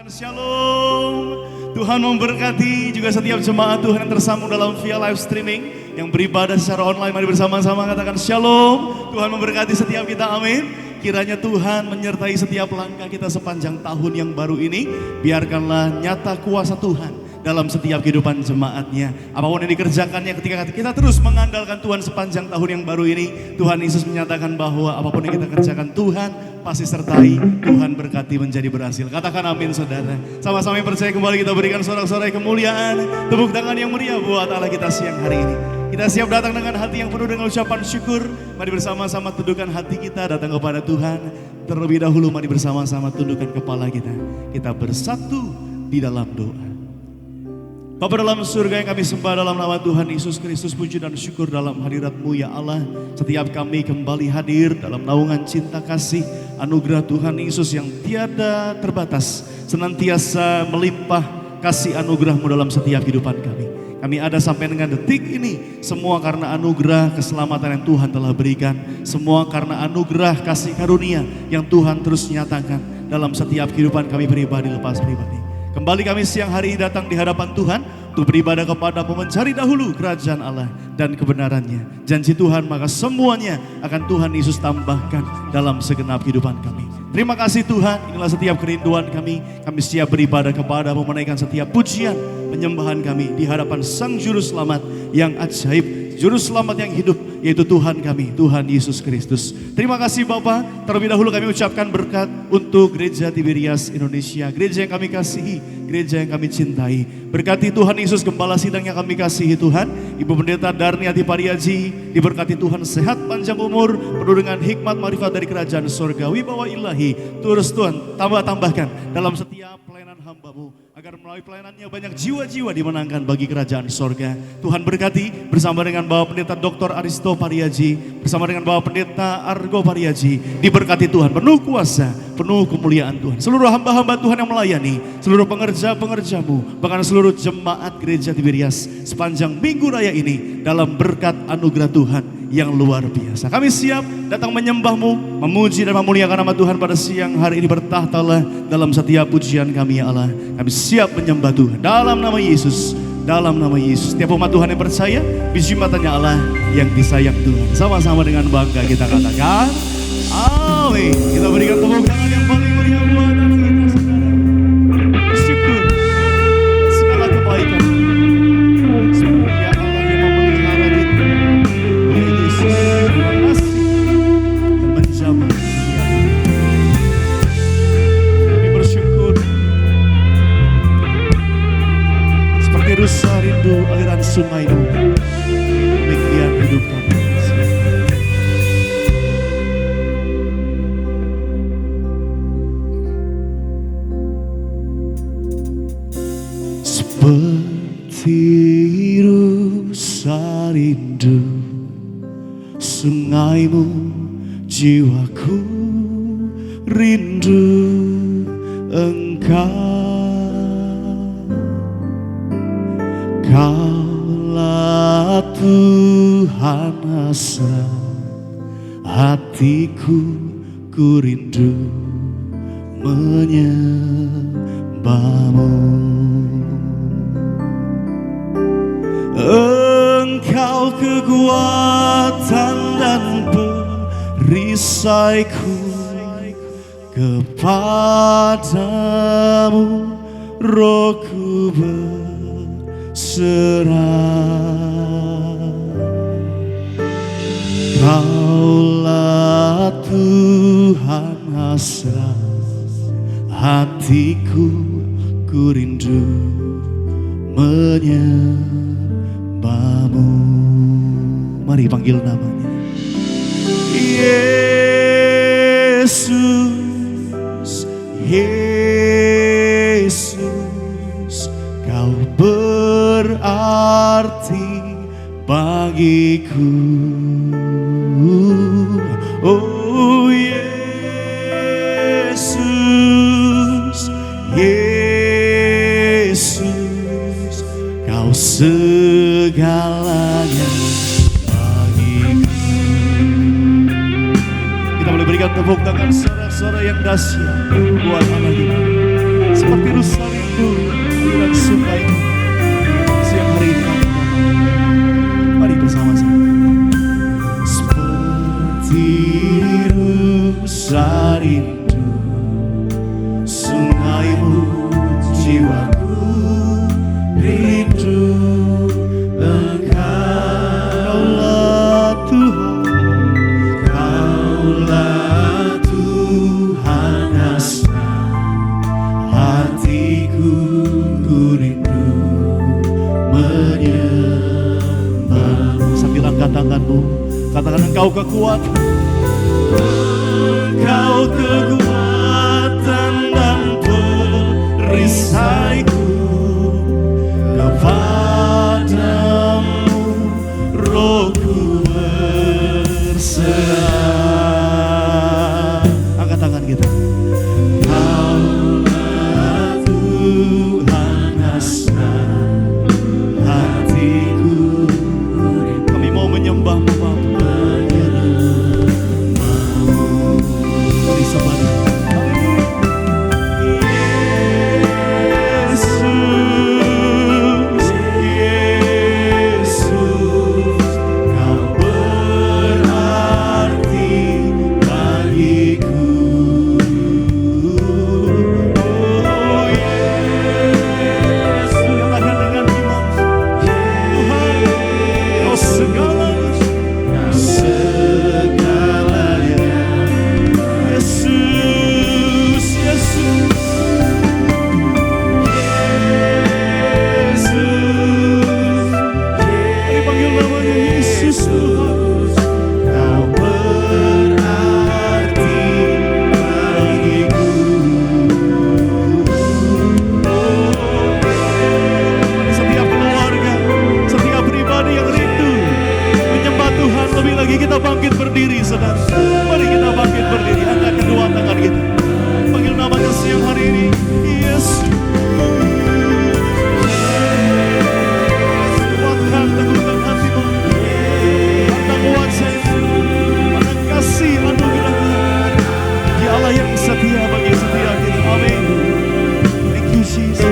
Shalom, Tuhan memberkati juga setiap jemaat Tuhan yang tersambung dalam via live streaming, yang beribadah secara online. Mari bersama-sama katakan Shalom. Tuhan memberkati setiap kita, amin. Kiranya Tuhan menyertai setiap langkah kita sepanjang tahun yang baru ini. Biarkanlah nyata kuasa Tuhan dalam setiap kehidupan jemaatnya. Apapun yang dikerjakannya, ketika kita terus mengandalkan Tuhan sepanjang tahun yang baru ini, Tuhan Yesus menyatakan bahwa apapun yang kita kerjakan, Tuhan pasti sertai, Tuhan berkati menjadi berhasil. Katakan amin saudara. Sama-sama yang percaya, kembali kita berikan sorak-sorai kemuliaan, tepuk tangan yang meriah buat Allah kita siang hari ini. Kita siap datang dengan hati yang penuh dengan ucapan syukur. Mari bersama-sama tundukkan hati kita datang kepada Tuhan. Terlebih dahulu mari bersama-sama tundukkan kepala kita. Kita bersatu di dalam doa. Bapa dalam surga yang kami sembah dalam nama Tuhan Yesus Kristus, puji dan syukur dalam hadirat-Mu ya Allah. Setiap kami kembali hadir dalam naungan cinta kasih anugerah Tuhan Yesus yang tiada terbatas, senantiasa melimpah kasih anugerah-Mu dalam setiap kehidupan kami. Kami ada sampai dengan detik ini, semua karena anugerah keselamatan yang Tuhan telah berikan. Semua karena anugerah kasih karunia yang Tuhan terus nyatakan dalam setiap kehidupan kami pribadi lepas pribadi. Kembali kami siang hari ini datang di hadapan Tuhan untuk beribadah kepada-Mu, mencari dahulu kerajaan Allah dan kebenarannya. Janji Tuhan maka semuanya akan Tuhan Yesus tambahkan dalam segenap kehidupan kami. Terima kasih Tuhan, inilah setiap kerinduan kami. Kami siap beribadah kepada-Mu, menaikkan setiap pujian, penyembahan kami di hadapan Sang Juru Selamat yang ajaib, Juru Selamat yang hidup, yaitu Tuhan kami, Tuhan Yesus Kristus. Terima kasih Bapa. Terlebih dahulu kami ucapkan berkat untuk Gereja Tiberias Indonesia, gereja yang kami kasihi, gereja yang kami cintai. Berkati Tuhan Yesus gembala sidang yang kami kasihi Tuhan, Ibu Pendeta Darniati Pariaji, diberkati Tuhan sehat panjang umur, penuh dengan hikmat marifat dari kerajaan surga, wibawa ilahi. Terus Tuhan tambahkan dalam setiap pelayanan hamba-Mu, agar melalui pelayanannya banyak jiwa-jiwa dimenangkan bagi kerajaan sorga. Tuhan berkati bersama dengan Bapak Pendeta Dr. Aristo Pariaji, bersama dengan Bapak Pendeta Argo Pariaji. Diberkati Tuhan, penuh kuasa, penuh kemuliaan Tuhan. Seluruh hamba-hamba Tuhan yang melayani, seluruh pengerja-pengerja-Mu, bahkan seluruh jemaat Gereja Tiberias sepanjang minggu raya ini dalam berkat anugerah Tuhan yang luar biasa. Kami siap datang menyembah-Mu, memuji dan memuliakan nama Tuhan pada siang hari ini. Bertahtalah dalam setiap pujian kami ya Allah. Kami siap menyembah Tuhan dalam nama Yesus, dalam nama Yesus. Setiap umat Tuhan yang percaya, biji matanya Allah yang disayang Tuhan. Sama-sama dengan bangga kita katakan amin. Kita berikan tepuk tangan yang paling meriah buat Allah kita saudara. Bersyukur segala kebaikan, semoga Allah yang memelihara kita. Ya Yesus, terima kasih dan menjamah dunia. Kami bersyukur seperti rusa rindu aliran sungai-Mu. Demikian hidup kami. Seperti rusa rindu sungai-Mu, jiwaku rindu Engkau. Kaulah Tuhan hasrat hatiku, ku rindu menyembah-Mu. Engkau kekuatan dan perisaiku, kepadamu rohku berserah. Kaulah Tuhan hasrat hatiku, ku rindu menyembah-Mu. Mari panggil namanya. Yesus, Yesus, Kau berarti bagiku. Oh Yesus, Yesus, Kau segalanya bagiku. Kita boleh berikan tepuk tangan sorak-sorai yang dahsyat buat Allah kita. seperti rusa rindu aliran sungai. Siang hari ini kami datang. Mari bersama-sama. Seperti rusa rindu sungaimu, jiwaku rindu Engkaulah Tuhan, Kaulah Tuhan asma hatiku, ku rindu menyembahmu. Sambil angkat tanganmu, katakan Engkau kekuatan, Engkau kekuatan dan perisaiku. Kepadamu rohku berserah. Angkat tangan kita. Kaulah Tuhan asma hatiku. Kami mau menyembahmu Bapa. Mari sembah. Kita bangkit berdiri, saudara. Mari kita bangkit berdiri, angkat kedua tangan kita. Panggil namanya siang hari ini, Yesus. Kuatkan, teguhkan hatimu. Harta kuat saya, ada kasih anugerah-Mu. Dia Allah yang setia bagi setiap kita. Amin. Thank you Jesus.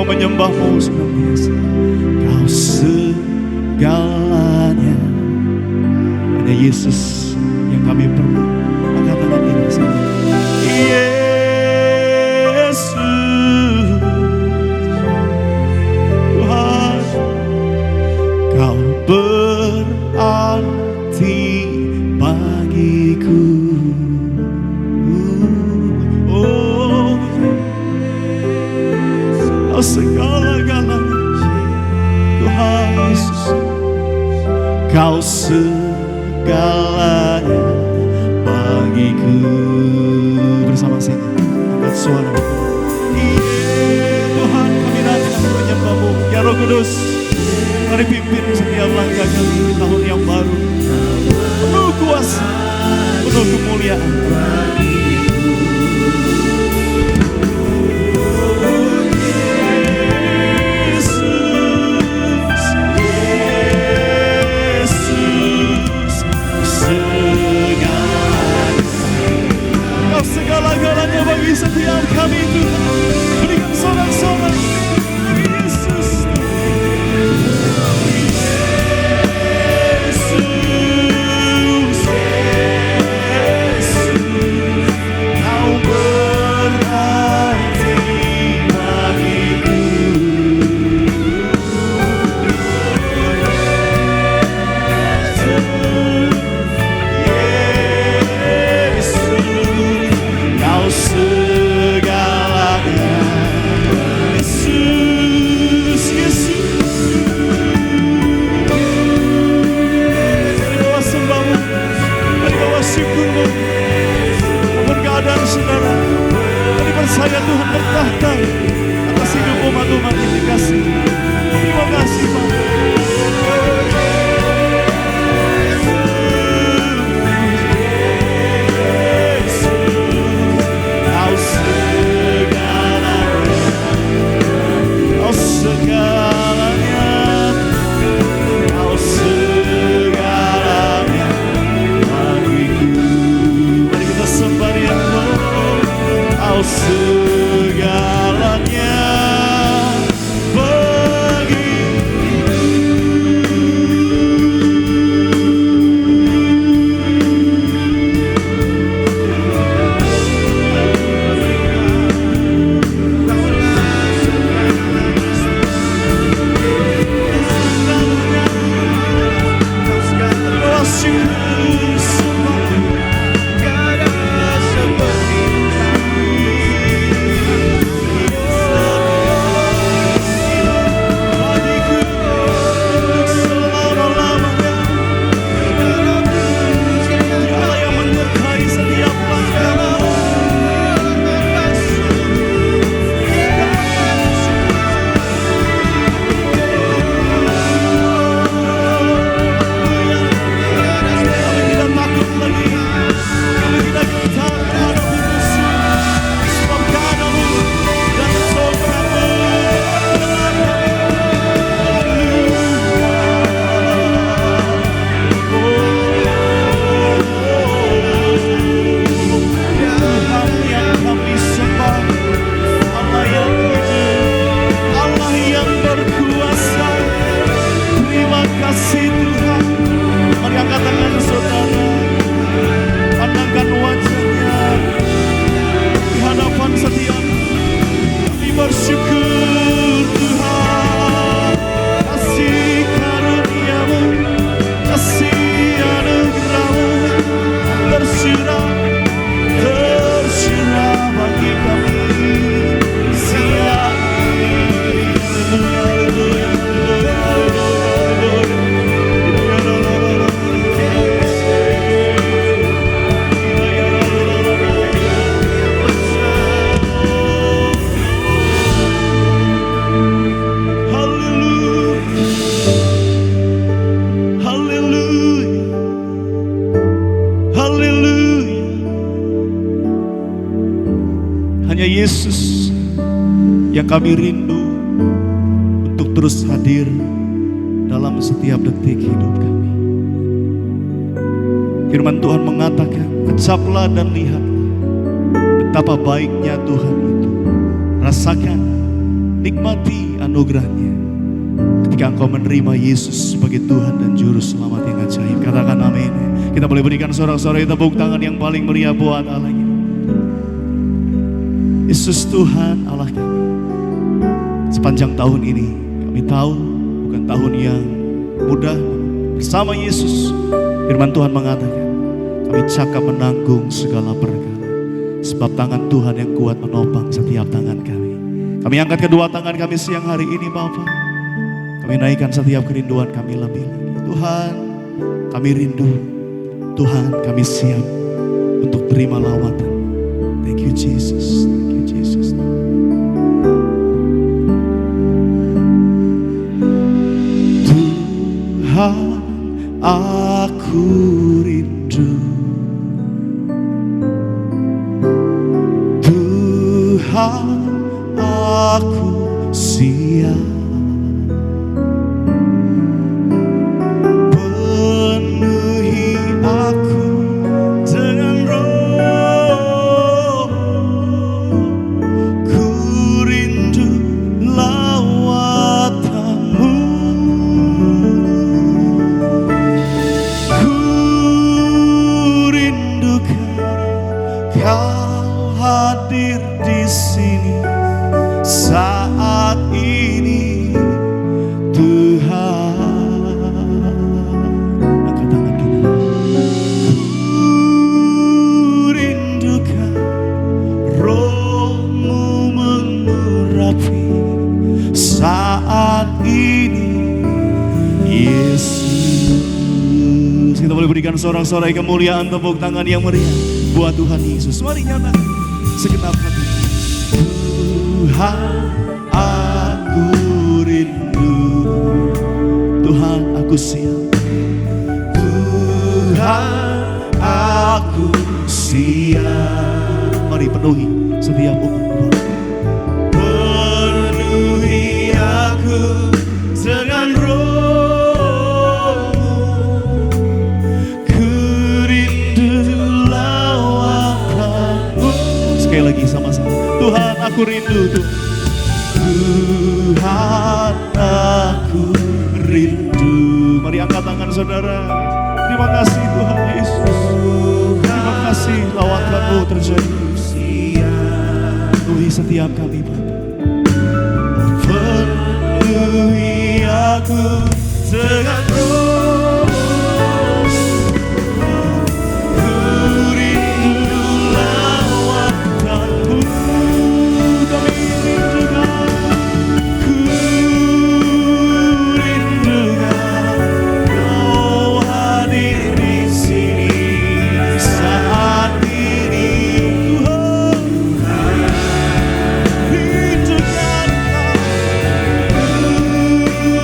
Menyembah-Mu senantiasa. Kau segalanya. Hanya Yesus yang kami perlu. Angkat tangan kita bersama. Yesus Tuhan, Kau berarti bagiku. Oh Kau segalanya bagiku. Bersama saya angkat suara. Tuhan, kami datang menyembah-Mu. Ya Roh Kudus, mari pimpin setiap langkah kami di tahun yang baru. Penuh kuasa, penuh kemuliaan. Segala-galanya bagi setiap kami Tuhan. Berikan sorak-sorak Yesus. Yesus, Yesus, Kau berarti bagiku. Segalanya Yesus, Yesus. Mari bawa sembah-Mu, mari bawa syukur-Mu. Apapun keadaan saudara, mari percaya Tuhan bertahta atas hidup umat-umat yang dikasih. Terima kasih Pak. Segalanya Yesus yang kami rindu untuk terus hadir dalam setiap detik hidup kami. Firman Tuhan mengatakan, kecaplah dan lihatlah betapa baiknya Tuhan itu. Rasakan, nikmati anugerahnya ketika engkau menerima Yesus sebagai Tuhan dan Juru Selamat yang ajaib. Katakan amin. Kita boleh berikan sorak-sorai tepuk tangan yang paling meriah buat Allah kita. Yesus Tuhan Allah kami. Sepanjang tahun ini kami tahu bukan tahun yang mudah. Bersama Yesus, firman Tuhan mengatakan, kami cakap menanggung segala perkara, sebab tangan Tuhan yang kuat menopang setiap tangan kami. Kami angkat kedua tangan kami siang hari ini Bapa. Kami naikkan setiap kerinduan kami lebih lagi. Tuhan, Kami rindu, Tuhan, kami siap untuk terima lawatan. Thank you Jesus, thank you Jesus. Tuhan, aku rindu. Tuhan, aku siap. Penuhi aku dengan Roh. Ku rindu lawatan-Mu. Ku rindukan Kau hadir di sini saat ini, Tuhan. Angkat tangan kita. Ku rindukan Roh-Mu mengurapi saat ini, Yesus. Kita boleh berikan sorak-sorai kemuliaan, tepuk tangan yang meriah buat Tuhan Yesus. Mari nyatakan segenap hati. Tuhan, aku rindu. Tuhan, aku siap. Tuhan, aku siap. Mari penuhi setiap umat. Penuhi aku dengan Roh-Mu. Ku rindu lawatan-Mu. Sekali lagi sama-sama. Tuhan, aku rindu. Tuhan, aku rindu. Mari angkat tangan saudara. Terima kasih Tuhan Yesus. Terima kasih lawatan-Mu terjadi. Penuhi setiap kami Bapa. Penuhi aku dengan Roh. Ku rindu lawatan-Mu. Kami rindukan. Ku rindukan Kau hadir di sini saat ini, Tuhan. Rindukan Kau. Ku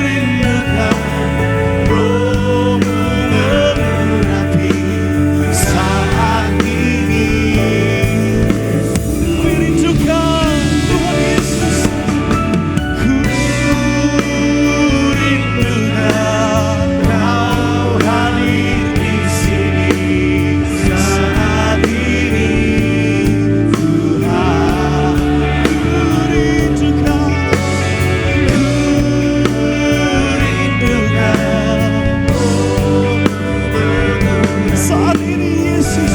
rindukan Roh-Mu mengurapi saat ini. Kami rindukan Tuhan Yesus. Ku rindukan Kau hadir di sini saat ini, Tuhan. Ku rindukan saat ini, Yesus.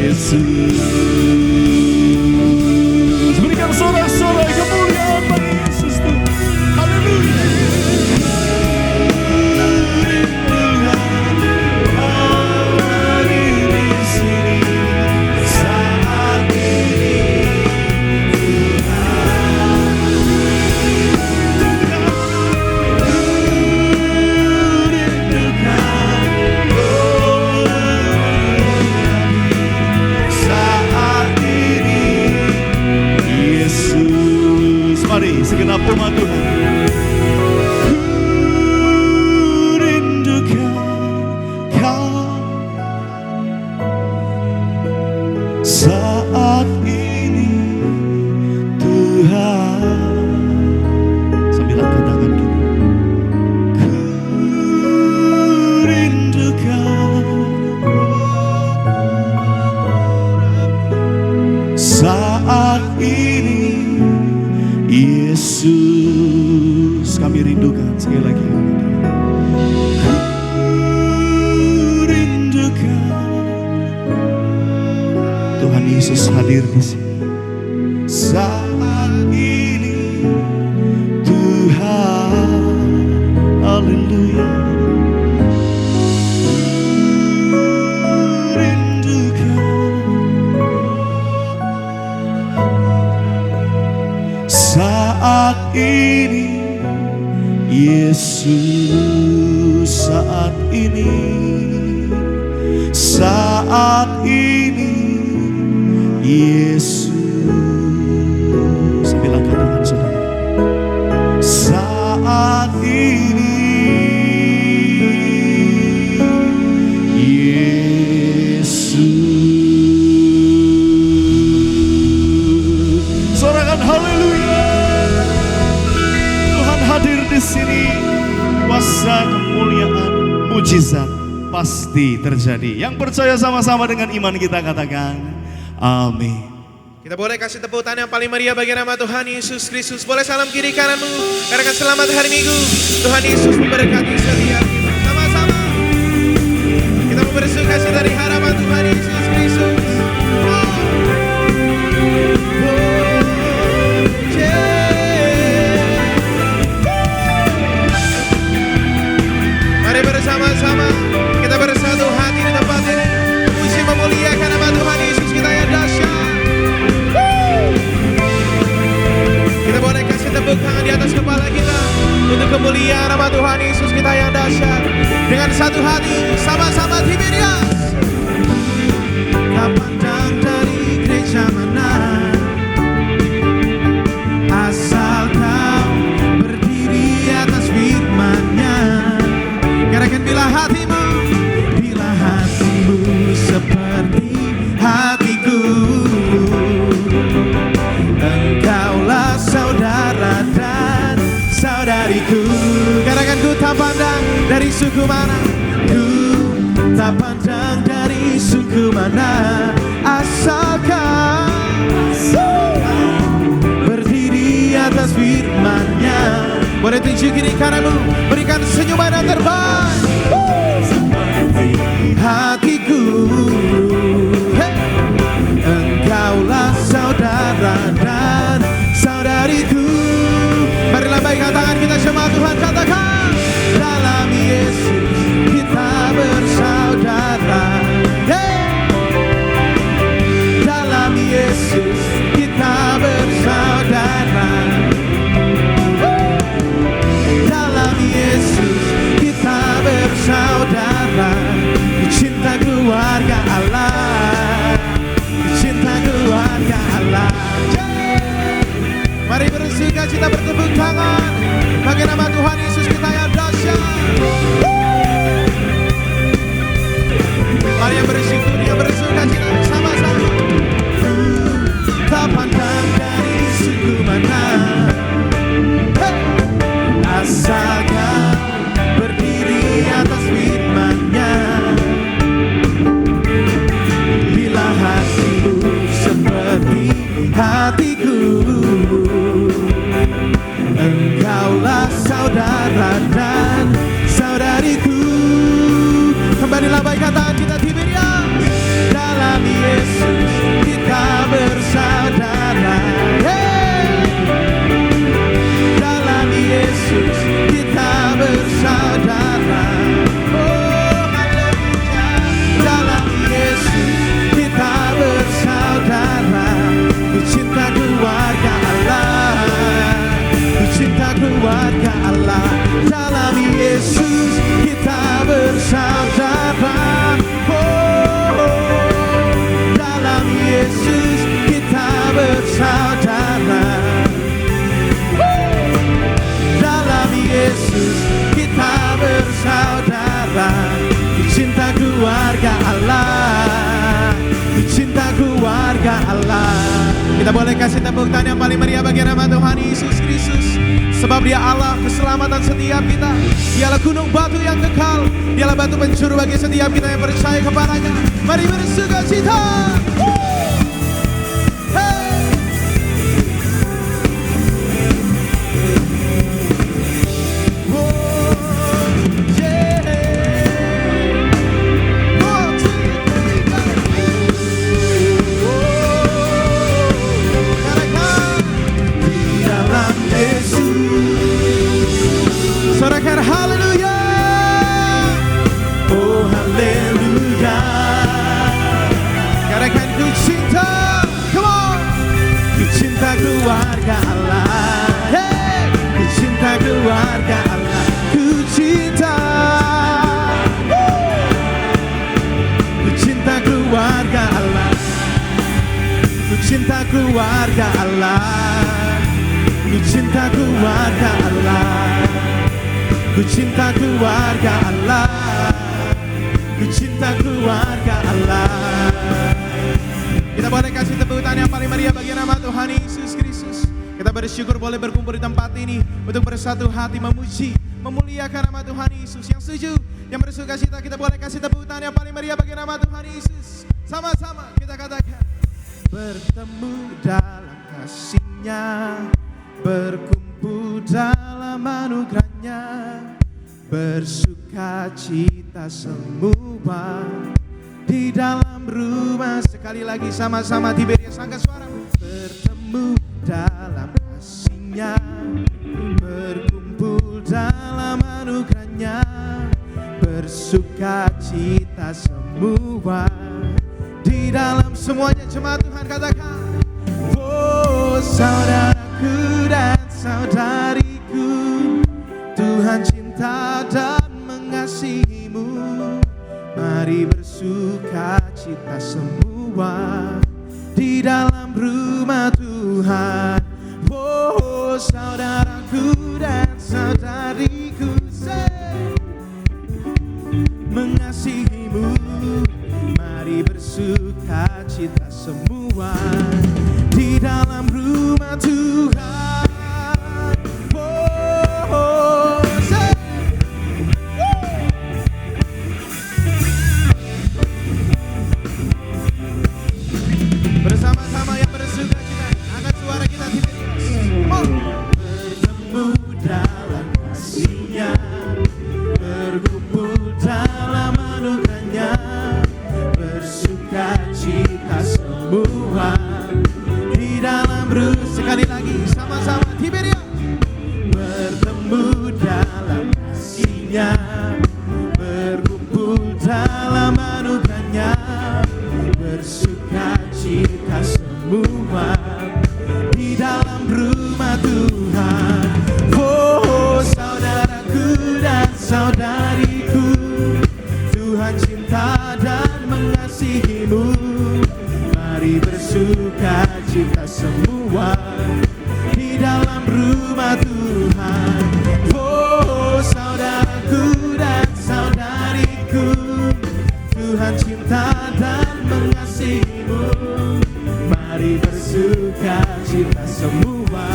Yesus. Berikan sorak-sorai kemuliaan bagi Yesus Tuhan. Haleluya. Rindukan Kau hadir di sini saat ini, saat ini, Yesus. Mari segenap umat Tuhan. Ku rindukan Kau saat ini, Tuhan. Sambil angkat tangan kita. Ku rindukan saat ini, Yesus. Kami rindukan sekali lagi. Ku rindukan Tuhan Yesus hadir di sini saat ini, Tuhan. Haleluya. Saat ini Yesus. Yesus, saat ini Yesus. Sambil angkat tangan saudara. Saat ini Yesus. Sorakan haleluya. Tuhan hadir di sini. Kuasa, kemuliaan, mujizat pasti terjadi. Yang percaya sama-sama dengan iman kita katakan amin. Kita boleh kasih tepuk tangan yang paling meriah bagi nama Tuhan Yesus Kristus. Boleh salam kiri kananmu, katakan selamat hari Minggu. Tuhan Yesus memberkati setiap kita. Sama-sama kita memberi sukacita dari harapan Tuhan Yesus Kristus. Mari bersama-sama kita bersatu hati di tempat ini, puji memuliakan nama Tuhan Yesus kita yang dahsyat. Kita boleh kasih tepuk tangan di atas kepala kita untuk kemuliaan nama Tuhan Yesus kita yang dahsyat. Dengan satu hati sama-sama Tiberias. Tak pandang dari gereja mana, asal kau berdiri atas firman-Nya. Katakan bila hatimu seperti hatiku, engkaulah saudara dan saudariku. Katakan ku tak pandang dari suku mana, ku tak pandang dari suku mana, asalkan berdiri atas firman-Nya. Boleh tunjuk kiri kananmu, berikan senyuman yang terbaik. Seperti hatiku, hey. Engkaulah saudara dan saudariku. Mari lambaikan tangan kita semua Tuhan katakan, dalam Yesus kita bersaudara, hey. Dalam Yesus kita bersaudara, dalam Yesus kita bersaudara. Cinta keluarga Allah, cinta keluarga Allah. Mari bersukacita bertepuk tangan bagi nama Tuhan Yesus kita yang dahsyat. Mari yang bersyukur, yang bersukacita sama-sama. Tak pandang dari suku mana, asal kau berdiri atas firman-Nya. Bila hatimu seperti hatiku, engkaulah saudara dan saudariku. Kembali lambaikan tangan kita Tiberias. Dalam Yesus kita bersaudara, hey. Dalam Yesus kita bersaudara, oh haleluya. Dalam Yesus kita bersaudara. Cinta keluarga Allah, cinta keluarga Allah. Dalam Yesus kita bersaudara, oh dalam Yesus kita bersaudara, dalam Yesus kita bersaudara. Cinta keluarga Allah, cinta keluarga Allah. Kita boleh kasih tepuk tangan yang paling meriah bagi nama Tuhan Yesus Kristus. Sebab Dia Allah keselamatan setiap kita. Dialah gunung batu yang kekal. Dialah batu pencuru bagi setiap kita yang percaya kepadanya. Mari bersukacita. Sorakan haleluya, oh haleluya. Katakan ku keluarga Allah. Ku cinta keluarga Allah. Ku cinta keluarga Allah. Ku cinta keluarga Allah. Ku cinta keluarga Allah. Kita boleh kasih tepuk tangan yang paling meriah bagi nama Tuhan Yesus Kristus. Kita bersyukur boleh berkumpul di tempat ini untuk bersatu hati memuji, memuliakan nama Tuhan Yesus. Yang setuju, yang bersuka cita, kita boleh kasih tepuk tangan yang paling meriah bagi nama Tuhan Yesus. Sama-sama kita katakan, bertemu dalam kasih-Nya, berkumpul dalam anugerah-Nya, bersuka cita semua di dalam rumah. Sekali lagi sama-sama Tiberias, angkat suara. Bertemu dalam kasih-Nya, berkumpul dalam anugerah-Nya, bersuka cita semua di dalam. Semuanya jemaat Tuhan katakan, oh saudaraku dan saudariku, Tuhan cinta dan mengasihimu. Mari bersuka cita semua di dalam rumah Tuhan. Oh saudaraku dan saudariku, mengasihimu. Mari bersuka cita semua di dalam rumah Tuhan. Oh, bersama-sama yang bersuka cita, angkat suara kita di bertemu dalam kasih-Nya, berkumpul dalam anugerah-Nya, bersuka cita semua di dalam ruh. Sekali lagi sama-sama Tiberias. Bertemu dalam kasih-Nya, berkumpul dalam anugerah-Nya, bersuka cita semua di dalam rumah Tuhan. Oh saudaraku dan saudariku, Tuhan cinta dan mengasihimu. Mari bersuka cita semua di dalam rumah Tuhan. Oh saudaraku dan saudariku, Tuhan cinta dan mengasihimu. Mari bersuka cita semua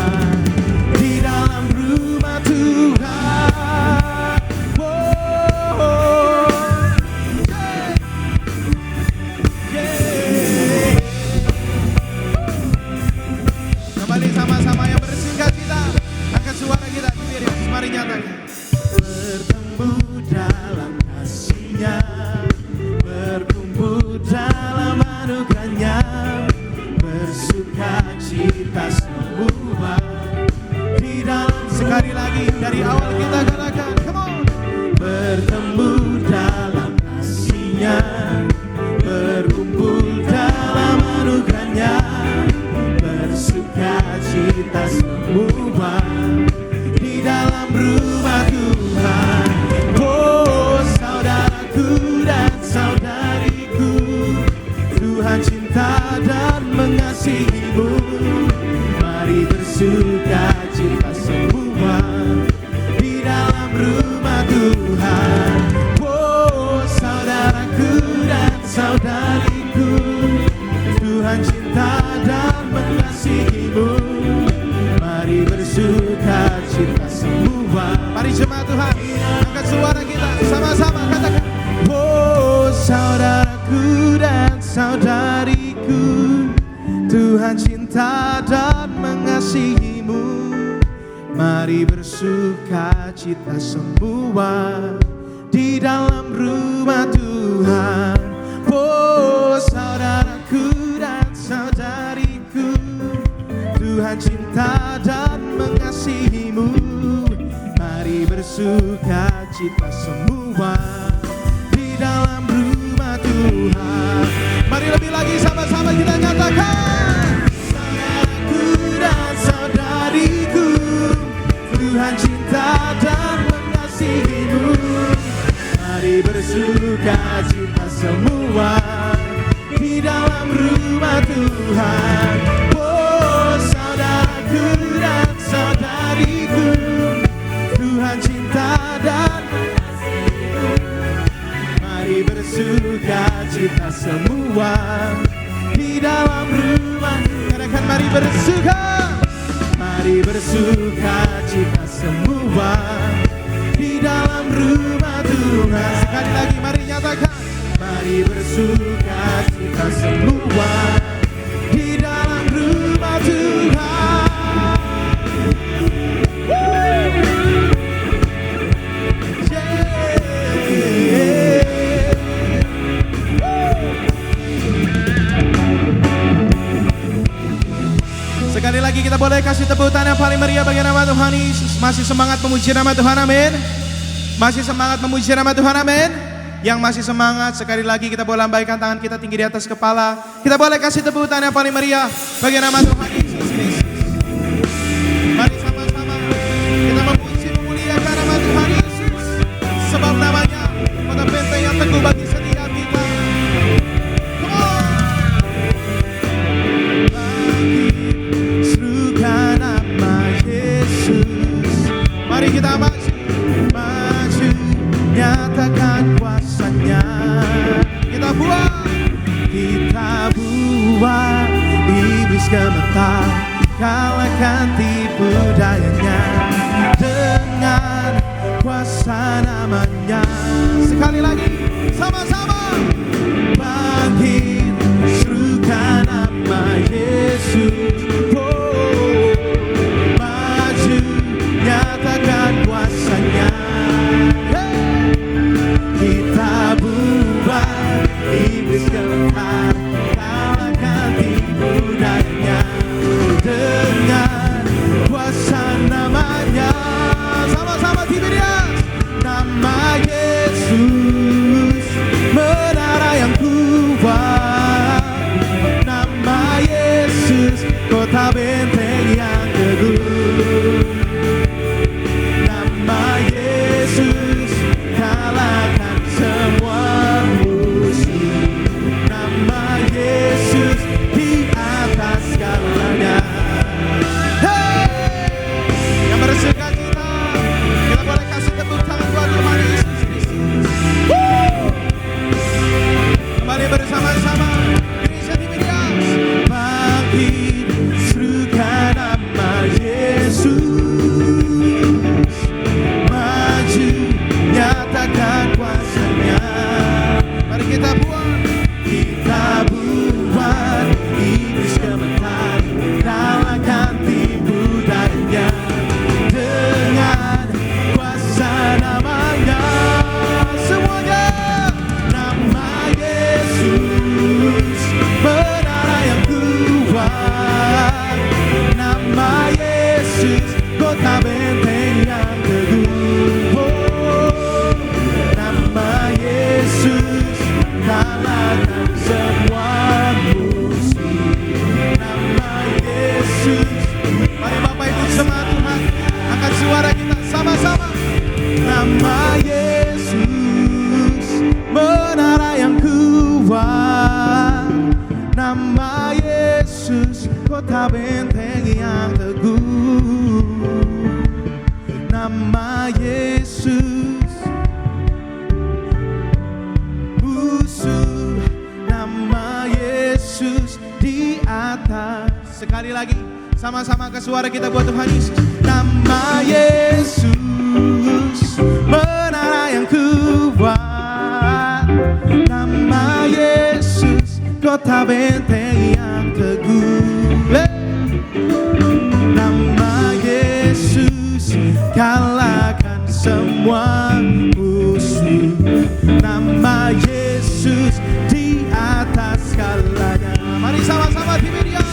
di dalam rumah Tuhan. Oh, yeah. Kembali sama-sama yang bersuka cita, angkat suara kita sendiri, mari nyatakan. Bertemu dalam kasih-Nya, berkumpul dalam anugerah-Nya, bersuka cita semua di dalam. Sekali lagi dari awal kita katakan, come on. Bertemu dalam kasih-Nya, berkumpul dalam anugerah-Nya, bersuka cita semua di dalam rumah Tuhan. Oh saudaraku dan saudariku, Tuhan cinta dan mengasihimu. Mari bersuka cita semua di dalam rumah Tuhan. Oh saudaraku dan saudariku, Tuhan cinta dan mengasihimu. Mari bersuka cita semua. Mari jemaat Tuhan, angkat suara kita sama-sama katakan, oh saudaraku dan saudariku, Tuhan cinta dan mengasihimu. Mari bersuka cita semua di dalam rumah Tuhan. Oh saudaraku dan saudariku, Tuhan cinta dan mengasihimu. Mari bersuka cita semua di dalam rumah Tuhan. Mari lebih lagi sama-sama kita nyatakan, saudaraku dan saudariku, Tuhan cinta dan mengasihimu. Mari bersuka cita semua di di dalam rumah Tuhan. Oh saudaraku dan saudariku, Tuhan cinta dan mengasihi. Mari bersuka cita semua di dalam rumah. Katakan mari bersuka. Mari bersuka cita semua di dalam rumah Tuhan. Sekali lagi mari nyatakan. Mari bersuka cita semua di dalam rumah Tuhan. Sekali lagi kita boleh kasih tepuk tangan yang paling meriah bagi nama Tuhan Yesus. Masih semangat memuji nama Tuhan, amin. Masih semangat memuji nama Tuhan, amin. Yang masih semangat, sekali lagi kita boleh lambaikan tangan kita tinggi di atas kepala. Kita boleh kasih tepuk tangan yang paling meriah bagi nama Tuhan Yesus Kristus. Mari sama-sama kita memuji memuliakan nama Tuhan Yesus, sebab namanya kota benteng yang teguh bagi setiap kita. Serukan nama Yesus. Mari kita maju, nyatakan kuasanya. Kita buat iblis gemetar, kalahkan tipu dayanya dengan kuasa namanya. Sekali lagi sama-sama bangkit, serukan nama Yesus. Oh, maju, nyatakan kuasanya. Kita buat iblis gemetar, kalahkan tipu dayanya dengan kuasa namanya. Sama-sama Tiberias. Nama Yesus, menara yang kuat. Nama Yesus, kota benteng yang teguh. Nama Yesus, kalahkan semua musuh. Nama Yesus di atas segalanya. Hey! Yang bersuka cita, kita boleh kasih tepuk tangan buat Tuhan Yesus Kristus. Kembali bersama-sama Gereja Tiberias. Bangkit, serukan nama Yesus. Maju, nyatakan kuasanya. Mari kita buat iblis gemetar, kalahkan tipu dayanya dengan kuasa namanya. Semuanya. Nama Yesus, menara yang kuat. Nama Yesus, kota benteng yang teguh. Oh, nama Yesus, kalahkan semua musuh. Nama Yesus. Mari Bapak Ibu jemaat Tuhan, angkat suara kita sama-sama. Nama Yesus, menara yang kuat. Nama Yesus, kota benteng yang teguh. Nama Yesus, musuh. Nama Yesus di atas. Sekali lagi sama-sama ke suara kita buat Tuhan Yesus. Nama Yesus, menara yang kuat. Nama Yesus, kota benteng yang teguh. Nama Yesus, kalahkan semua musuh. Nama Yesus di atas segalanya. Mari sama-sama Tiberias.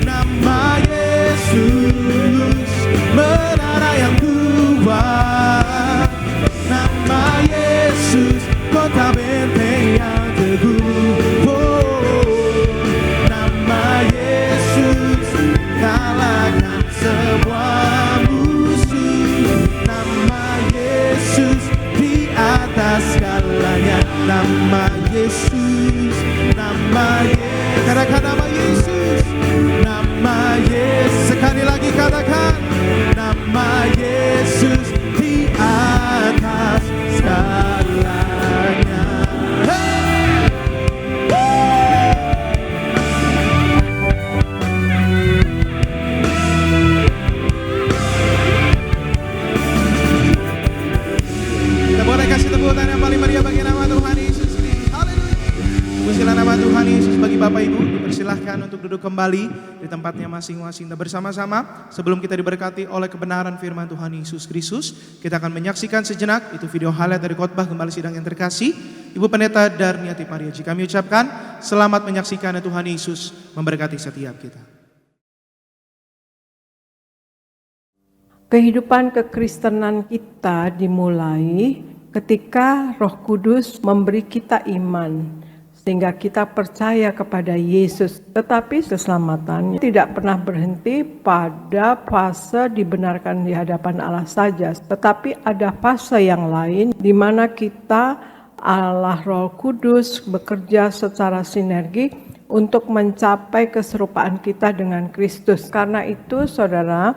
Nama Yesus, menara yang kuat. Nama Yesus, kota benteng yang teguh. Oh, nama Yesus, kalahkan semua musuh. Nama Yesus di atas segalanya. Nama Yesus, nama Katakan nama Yesus. Nama Yesus. Sekali lagi katakan nama Yesus di atas segalanya. Kita boleh kasih tepuk tangan yang paling meriah bagi nama Tuhan Yesus. Pujilah nama Tuhan Yesus. Bagi Bapak Ibu dipersilahkan untuk duduk kembali di tempatnya masing-masing. Dan bersama-sama sebelum kita diberkati oleh kebenaran firman Tuhan Yesus Kristus, kita akan menyaksikan sejenak itu video highlight dari khotbah Gembala Sidang yang terkasih Ibu Pendeta Darniati Pariaji. Kami ucapkan selamat menyaksikan Tuhan Yesus memberkati setiap kita. Kehidupan kekristenan kita dimulai ketika Roh Kudus memberi kita iman, sehingga kita percaya kepada Yesus. Tetapi keselamatan tidak pernah berhenti pada fase dibenarkan di hadapan Allah saja, tetapi ada fase yang lain di mana kita Allah Roh Kudus bekerja secara sinergi untuk mencapai keserupaan kita dengan Kristus. Karena itu, saudara,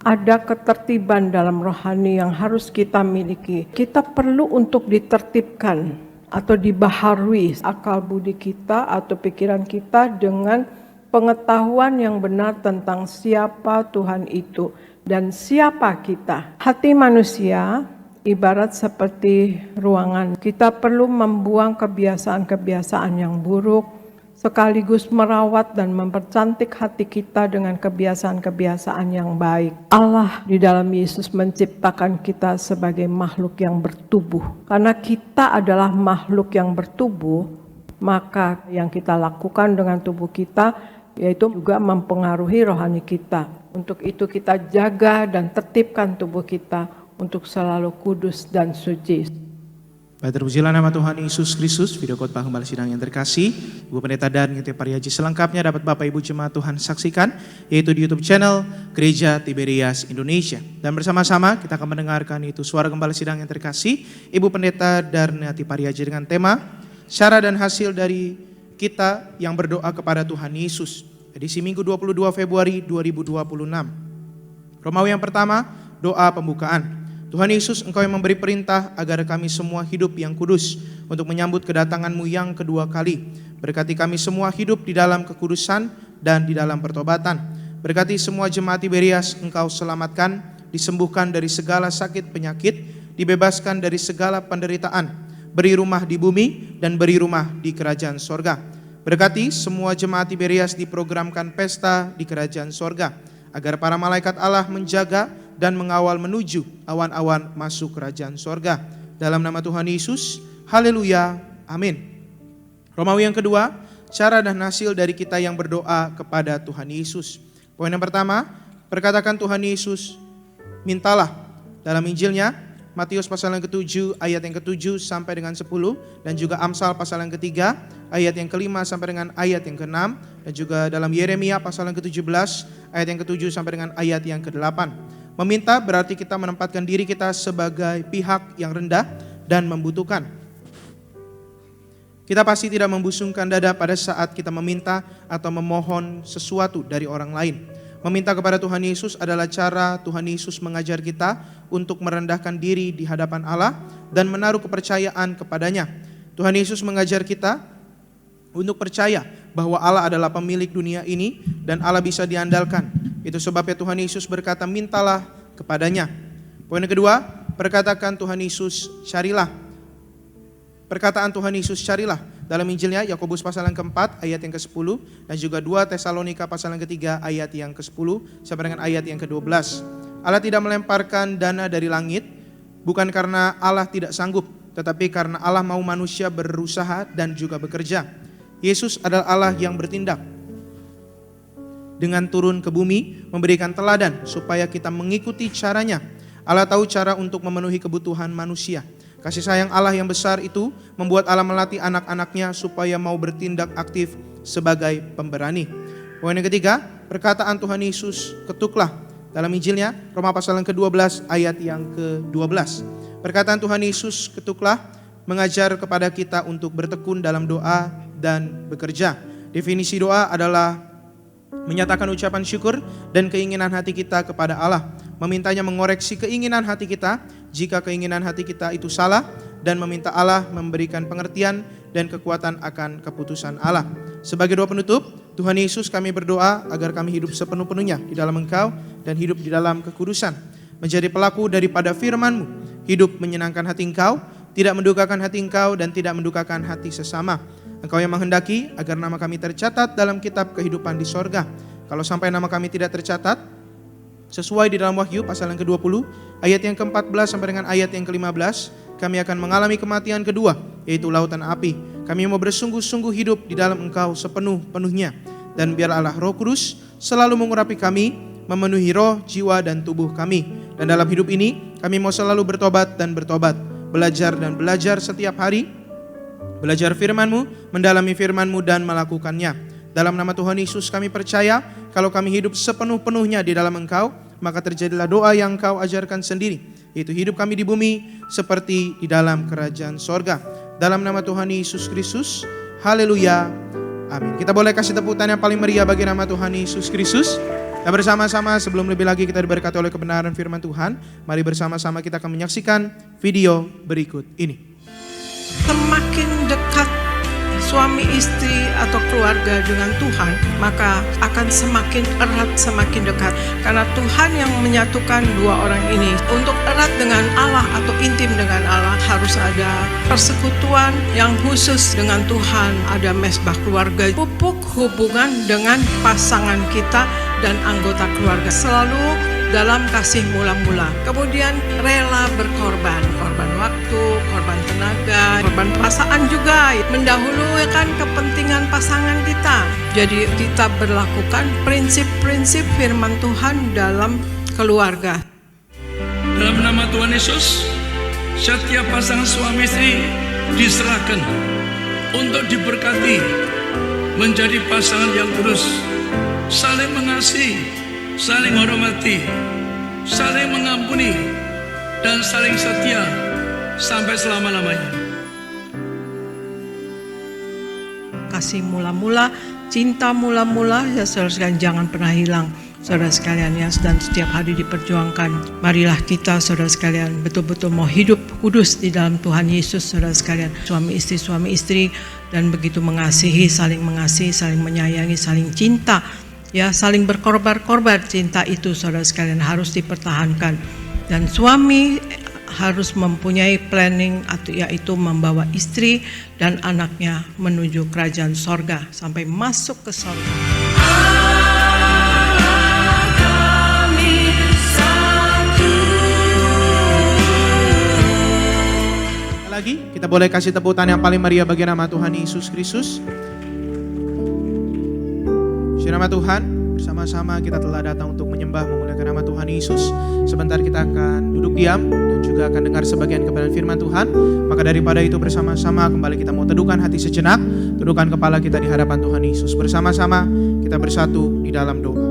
ada ketertiban dalam rohani yang harus kita miliki. Kita perlu untuk ditertibkan atau dibaharui akal budi kita atau pikiran kita dengan pengetahuan yang benar tentang siapa Tuhan itu dan siapa kita. Hati manusia ibarat seperti ruangan. Kita perlu membuang kebiasaan-kebiasaan yang buruk, sekaligus merawat dan mempercantik hati kita dengan kebiasaan-kebiasaan yang baik. Allah di dalam Yesus menciptakan kita sebagai makhluk yang bertubuh. Karena kita adalah makhluk yang bertubuh, maka yang kita lakukan dengan tubuh kita yaitu juga mempengaruhi rohani kita. Untuk itu kita jaga dan tertibkan tubuh kita untuk selalu kudus dan suci. Baik, terpujilah nama Tuhan Yesus Kristus. Video khotbah Gembala Sidang yang terkasih Ibu Pendeta Darniati Pariaji selengkapnya dapat Bapak Ibu Jemaat Tuhan saksikan, yaitu di YouTube channel Gereja Tiberias Indonesia. Dan bersama-sama kita akan mendengarkan itu suara Gembala Sidang yang terkasih Ibu Pendeta Darniati Pariaji dengan tema Cara dan Hasil dari Kita yang Berdoa kepada Tuhan Yesus, edisi Minggu 22 Februari 2026. Romawi yang pertama, doa pembukaan. Tuhan Yesus, Engkau yang memberi perintah agar kami semua hidup yang kudus untuk menyambut kedatangan-Mu yang kedua kali. Berkati kami semua hidup di dalam kekudusan dan di dalam pertobatan. Berkati semua jemaat Tiberias, Engkau selamatkan, disembuhkan dari segala sakit penyakit, dibebaskan dari segala penderitaan. Beri rumah di bumi dan beri rumah di kerajaan sorga. Berkati semua jemaat Tiberias diprogramkan pesta di kerajaan sorga, agar para malaikat Allah menjaga dan mengawal menuju awan-awan masuk kerajaan sorga. Dalam nama Tuhan Yesus, haleluya, amin. Romawi yang kedua, cara dan hasil dari kita yang berdoa kepada Tuhan Yesus. Poin yang pertama, perkatakan Tuhan Yesus, mintalah. Dalam Injilnya, Matius pasal yang ke-7 ayat yang ke-7 sampai dengan 10, dan juga Amsal pasal yang ke-3 ayat yang ke-5 sampai dengan ayat yang ke-6, dan juga dalam Yeremia pasal yang ke-17 ayat yang ke-7 sampai dengan ayat yang ke-8. Meminta berarti kita menempatkan diri kita sebagai pihak yang rendah dan membutuhkan. Kita pasti tidak membusungkan dada pada saat kita meminta atau memohon sesuatu dari orang lain. Meminta kepada Tuhan Yesus adalah cara Tuhan Yesus mengajar kita untuk merendahkan diri di hadapan Allah dan menaruh kepercayaan kepadanya. Tuhan Yesus mengajar kita untuk percaya bahwa Allah adalah pemilik dunia ini dan Allah bisa diandalkan. Itu sebabnya Tuhan Yesus berkata, mintalah kepadanya. Poin yang kedua, perkatakan Tuhan Yesus, carilah. Perkataan Tuhan Yesus, carilah. Dalam Injilnya, Yakobus pasal yang ke-4 ayat yang ke-10, dan juga 2 Tesalonika pasal yang ke-3 ayat yang ke-10 sampai dengan ayat yang ke-12. Allah tidak melemparkan dana dari langit, bukan karena Allah tidak sanggup, tetapi karena Allah mau manusia berusaha dan juga bekerja. Yesus adalah Allah yang bertindak dengan turun ke bumi, memberikan teladan supaya kita mengikuti caranya. Allah tahu cara untuk memenuhi kebutuhan manusia. Kasih sayang Allah yang besar itu membuat Allah melatih anak-anaknya supaya mau bertindak aktif sebagai pemberani. Poin yang ketiga, perkataan Tuhan Yesus, ketuklah. Dalam Injilnya, Roma pasal yang ke-12 ayat yang ke-12. Perkataan Tuhan Yesus, ketuklah, mengajar kepada kita untuk bertekun dalam doa dan bekerja. Definisi doa adalah menyatakan ucapan syukur dan keinginan hati kita kepada Allah, memintanya mengoreksi keinginan hati kita jika keinginan hati kita itu salah, dan meminta Allah memberikan pengertian dan kekuatan akan keputusan Allah. Sebagai doa penutup, Tuhan Yesus, kami berdoa agar kami hidup sepenuh-penuhnya di dalam Engkau dan hidup di dalam kekudusan, menjadi pelaku daripada firman-Mu, hidup menyenangkan hati Engkau, tidak mendukakan hati Engkau dan tidak mendukakan hati sesama. Engkau yang menghendaki agar nama kami tercatat dalam kitab kehidupan di sorga. Kalau sampai nama kami tidak tercatat, sesuai di dalam Wahyu pasal yang ke-20, ayat yang ke-14 sampai dengan ayat yang ke-15, kami akan mengalami kematian kedua, yaitu lautan api. Kami mau bersungguh-sungguh hidup di dalam Engkau sepenuh-penuhnya. Dan biar Allah Roh Kudus selalu mengurapi kami, memenuhi roh, jiwa, dan tubuh kami. Dan dalam hidup ini, kami mau selalu bertobat dan bertobat, belajar dan belajar setiap hari, belajar firman-Mu, mendalami firman-Mu dan melakukannya. Dalam nama Tuhan Yesus kami percaya, kalau kami hidup sepenuh-penuhnya di dalam Engkau, maka terjadilah doa yang Engkau ajarkan sendiri, yaitu hidup kami di bumi seperti di dalam kerajaan sorga. Dalam nama Tuhan Yesus Kristus, haleluya, amin. Kita boleh kasih tepuk tangan yang paling meriah bagi nama Tuhan Yesus Kristus. Dan bersama-sama sebelum lebih lagi kita diberkati oleh kebenaran firman Tuhan, mari bersama-sama kita akan menyaksikan video berikut ini. Semakin dekat suami istri atau keluarga dengan Tuhan, maka akan semakin erat, semakin dekat. Karena Tuhan yang menyatukan dua orang ini. Untuk erat dengan Allah atau intim dengan Allah, harus ada persekutuan yang khusus dengan Tuhan. Ada mesbah keluarga, pupuk hubungan dengan pasangan kita dan anggota keluarga. Selalu dalam kasih mula-mula. Kemudian rela berkorban, korban waktu, korban tenaga, korban perasaan juga, mendahulukan kepentingan pasangan kita. Jadi kita berlakukan prinsip-prinsip firman Tuhan dalam keluarga. Dalam nama Tuhan Yesus, setiap pasangan suami istri diserahkan untuk diberkati menjadi pasangan yang kudus, saling mengasihi, saling menghormati, saling mengampuni, dan saling setia sampai selama-lamanya. Kasih mula-mula, cinta mula-mula, ya saudara sekalian, jangan pernah hilang. Saudara sekalian ya, dan setiap hari diperjuangkan. Marilah kita saudara sekalian betul-betul mau hidup kudus di dalam Tuhan Yesus, saudara sekalian. Suami istri, dan begitu mengasihi, saling menyayangi, saling cinta. Ya, saling berkorban cinta itu saudara sekalian harus dipertahankan. Dan suami harus mempunyai planning, yaitu membawa istri dan anaknya menuju kerajaan sorga sampai masuk ke sorga. Lagi kita boleh kasih tepuk tangan yang paling meriah bagi nama Tuhan Yesus Kristus. Nama Tuhan, bersama-sama kita telah datang untuk menyembah memuliakan nama Tuhan Yesus. Sebentar kita akan duduk diam dan juga akan dengar sebagian kebenaran firman Tuhan. Maka daripada itu bersama-sama kembali kita mau teduhkan hati sejenak, tundukkan kepala kita di hadapan Tuhan Yesus. Bersama-sama kita bersatu di dalam doa.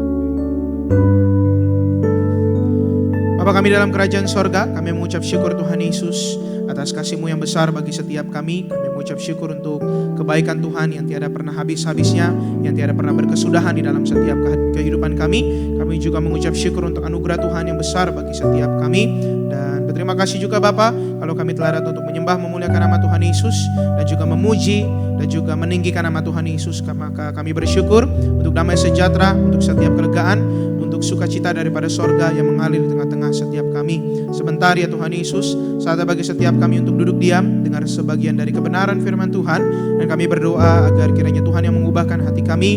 Bapa kami dalam kerajaan sorga, kami mengucap syukur Tuhan Yesus atas kasih-Mu yang besar bagi setiap kami. Kami mengucap syukur untuk kebaikan Tuhan yang tiada pernah habis-habisnya, yang tiada pernah berkesudahan di dalam setiap kehidupan kami. Kami juga mengucap syukur untuk anugerah Tuhan yang besar bagi setiap kami. Dan berterima kasih juga Bapa, kalau kami telah datang untuk menyembah memuliakan nama Tuhan Yesus dan juga memuji dan juga meninggikan nama Tuhan Yesus. Maka kami bersyukur untuk damai sejahtera, untuk setiap kelegaan, untuk sukacita daripada sorga yang mengalir di tengah-tengah setiap kami. Sebentar ya Tuhan Yesus, saatnya bagi setiap kami untuk duduk diam, dengar sebagian dari kebenaran firman Tuhan, dan kami berdoa agar kiranya Tuhan yang mengubahkan hati kami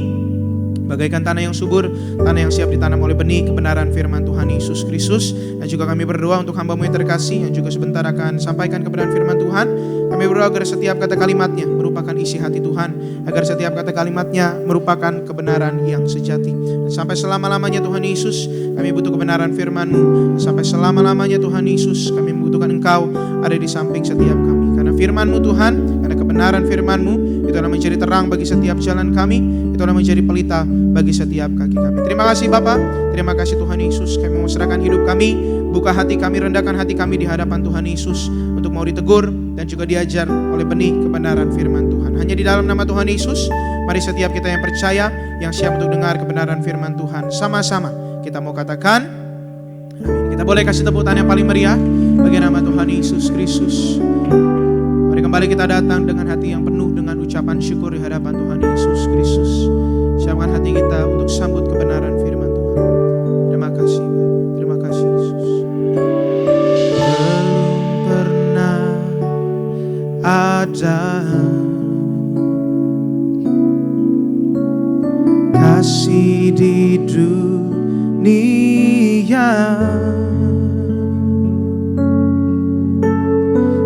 bagaikan tanah yang subur, tanah yang siap ditanam oleh benih kebenaran firman Tuhan Yesus Kristus. Dan juga kami berdoa untuk hamba-Mu yang terkasih yang juga sebentar akan sampaikan kebenaran firman Tuhan. Kami berdoa agar setiap kata kalimatnya merupakan isi hati Tuhan, agar setiap kata kalimatnya merupakan kebenaran yang sejati. Dan sampai selama-lamanya Tuhan Yesus, kami butuh kebenaran firman-Mu. Sampai selama-lamanya Tuhan Yesus, kami membutuhkan Engkau ada di samping setiap kami. Karena firman-Mu Tuhan, karena kebenaran firman-Mu, itu adalah menjadi terang bagi setiap jalan kami, itu adalah menjadi pelita bagi setiap kaki kami. Terima kasih Bapa, terima kasih Tuhan Yesus. Kami menyerahkan hidup kami, buka hati kami, rendahkan hati kami di hadapan Tuhan Yesus untuk mau ditegur dan juga diajar oleh benih kebenaran firman Tuhan. Hanya di dalam nama Tuhan Yesus, mari setiap kita yang percaya, yang siap untuk dengar kebenaran firman Tuhan, sama-sama kita mau katakan amin. Kita boleh kasih tepuk tangan yang paling meriah bagi nama Tuhan Yesus Kristus. Mari kembali kita datang dengan hati yang penuh dengan ucapan syukur di hadapan Tuhan Yesus Kristus. Siapkan hati kita untuk sambut kebenaran firman Tuhan. Terima kasih, terima kasih Yesus. Belum pernah ada kasih di dunia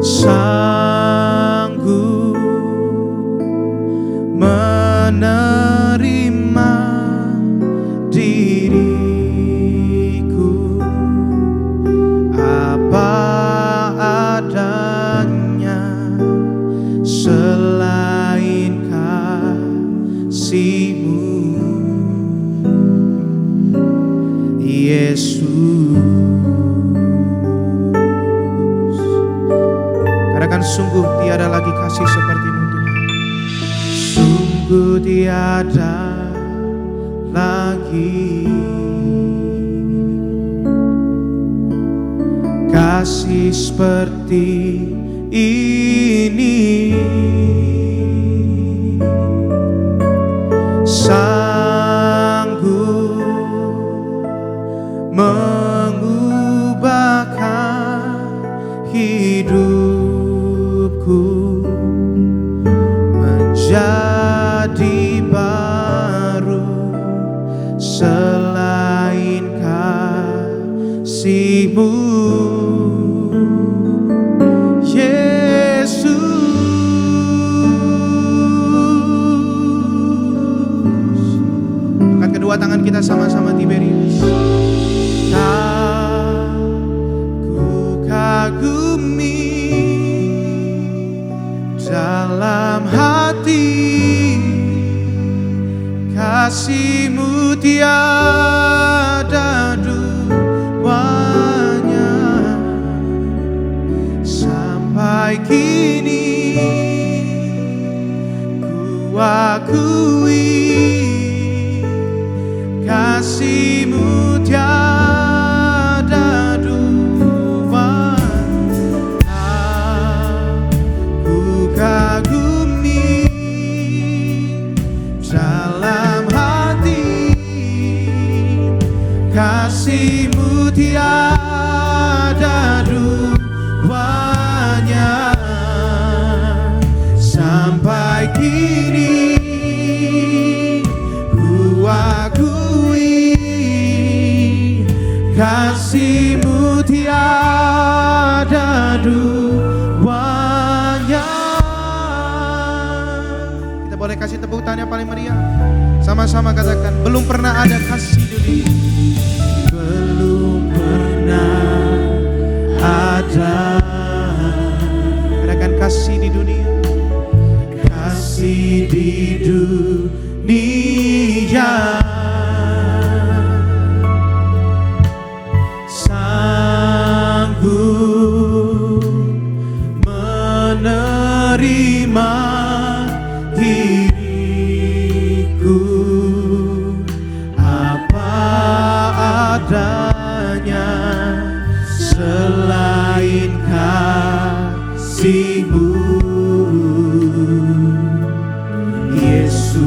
sanggup menerima diriku apa adanya selain kasih-Mu Yesus. Katakan sungguh tiada lagi kasih seperti-Mu Tuhan. Sungguh tiada lagi kasih seperti ini. Sanggup mengubahkan hidupku menjadi baru selain kasih-Mu Yesus. Angkat kedua tangan kita sama-sama Tiberius. Ku kagumi dalam hati kasih-Mu tiada duanya. Sampai kini ku akui kasih-Mu tiada duanya. Ku kagumi dalam hati kasih-Mu tiada duanya. Sampai kini ku akui kasih-Mu tiada duanya. Kita boleh kasih tepuk tangan yang paling meriah. Sama-sama katakan, belum pernah ada kasih di dunia. Belum pernah ada. Katakan kasih di dunia. Kasih di dunia sanggup menerima diriku apa adanya selain kasih-Mu Yesus.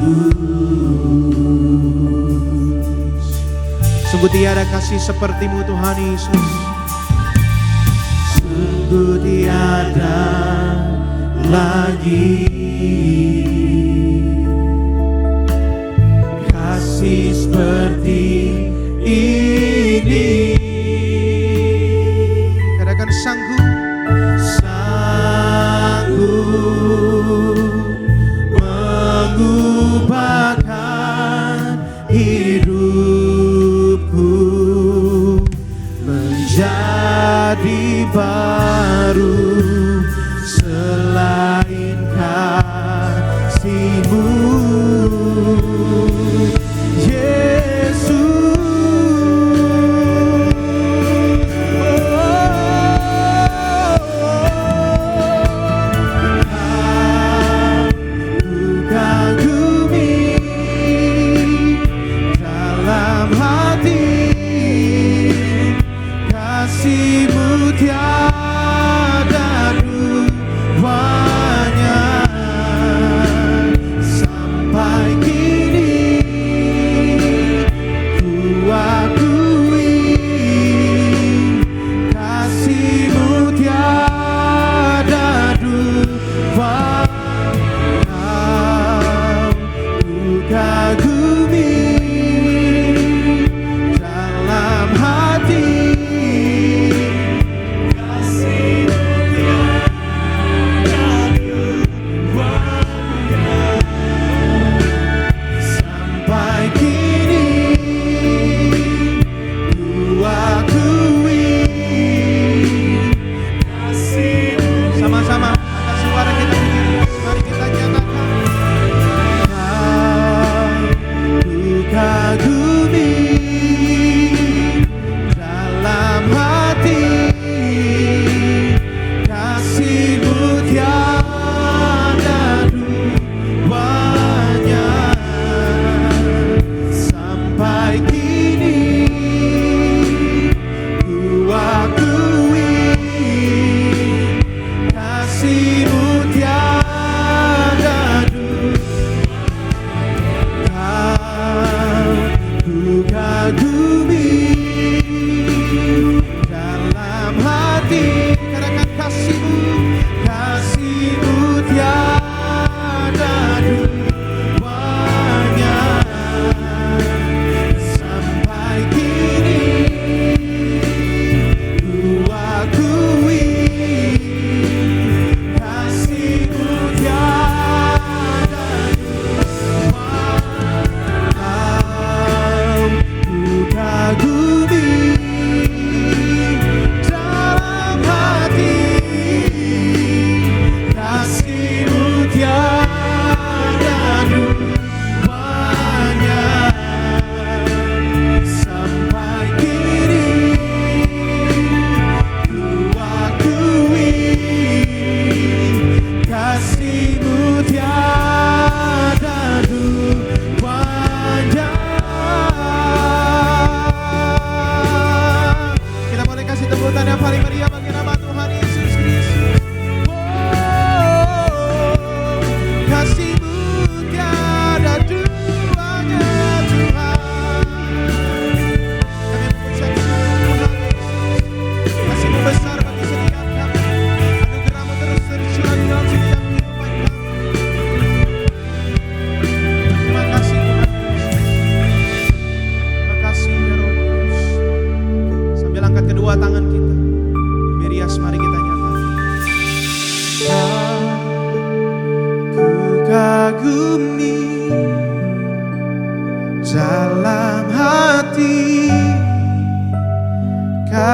Sungguh tiada kasih seperti-Mu Tuhan Yesus. Sungguh tiada lagi kasih seperti ini. Katakan sanggup mengubahkan hidupku menjadi baru selain kasih.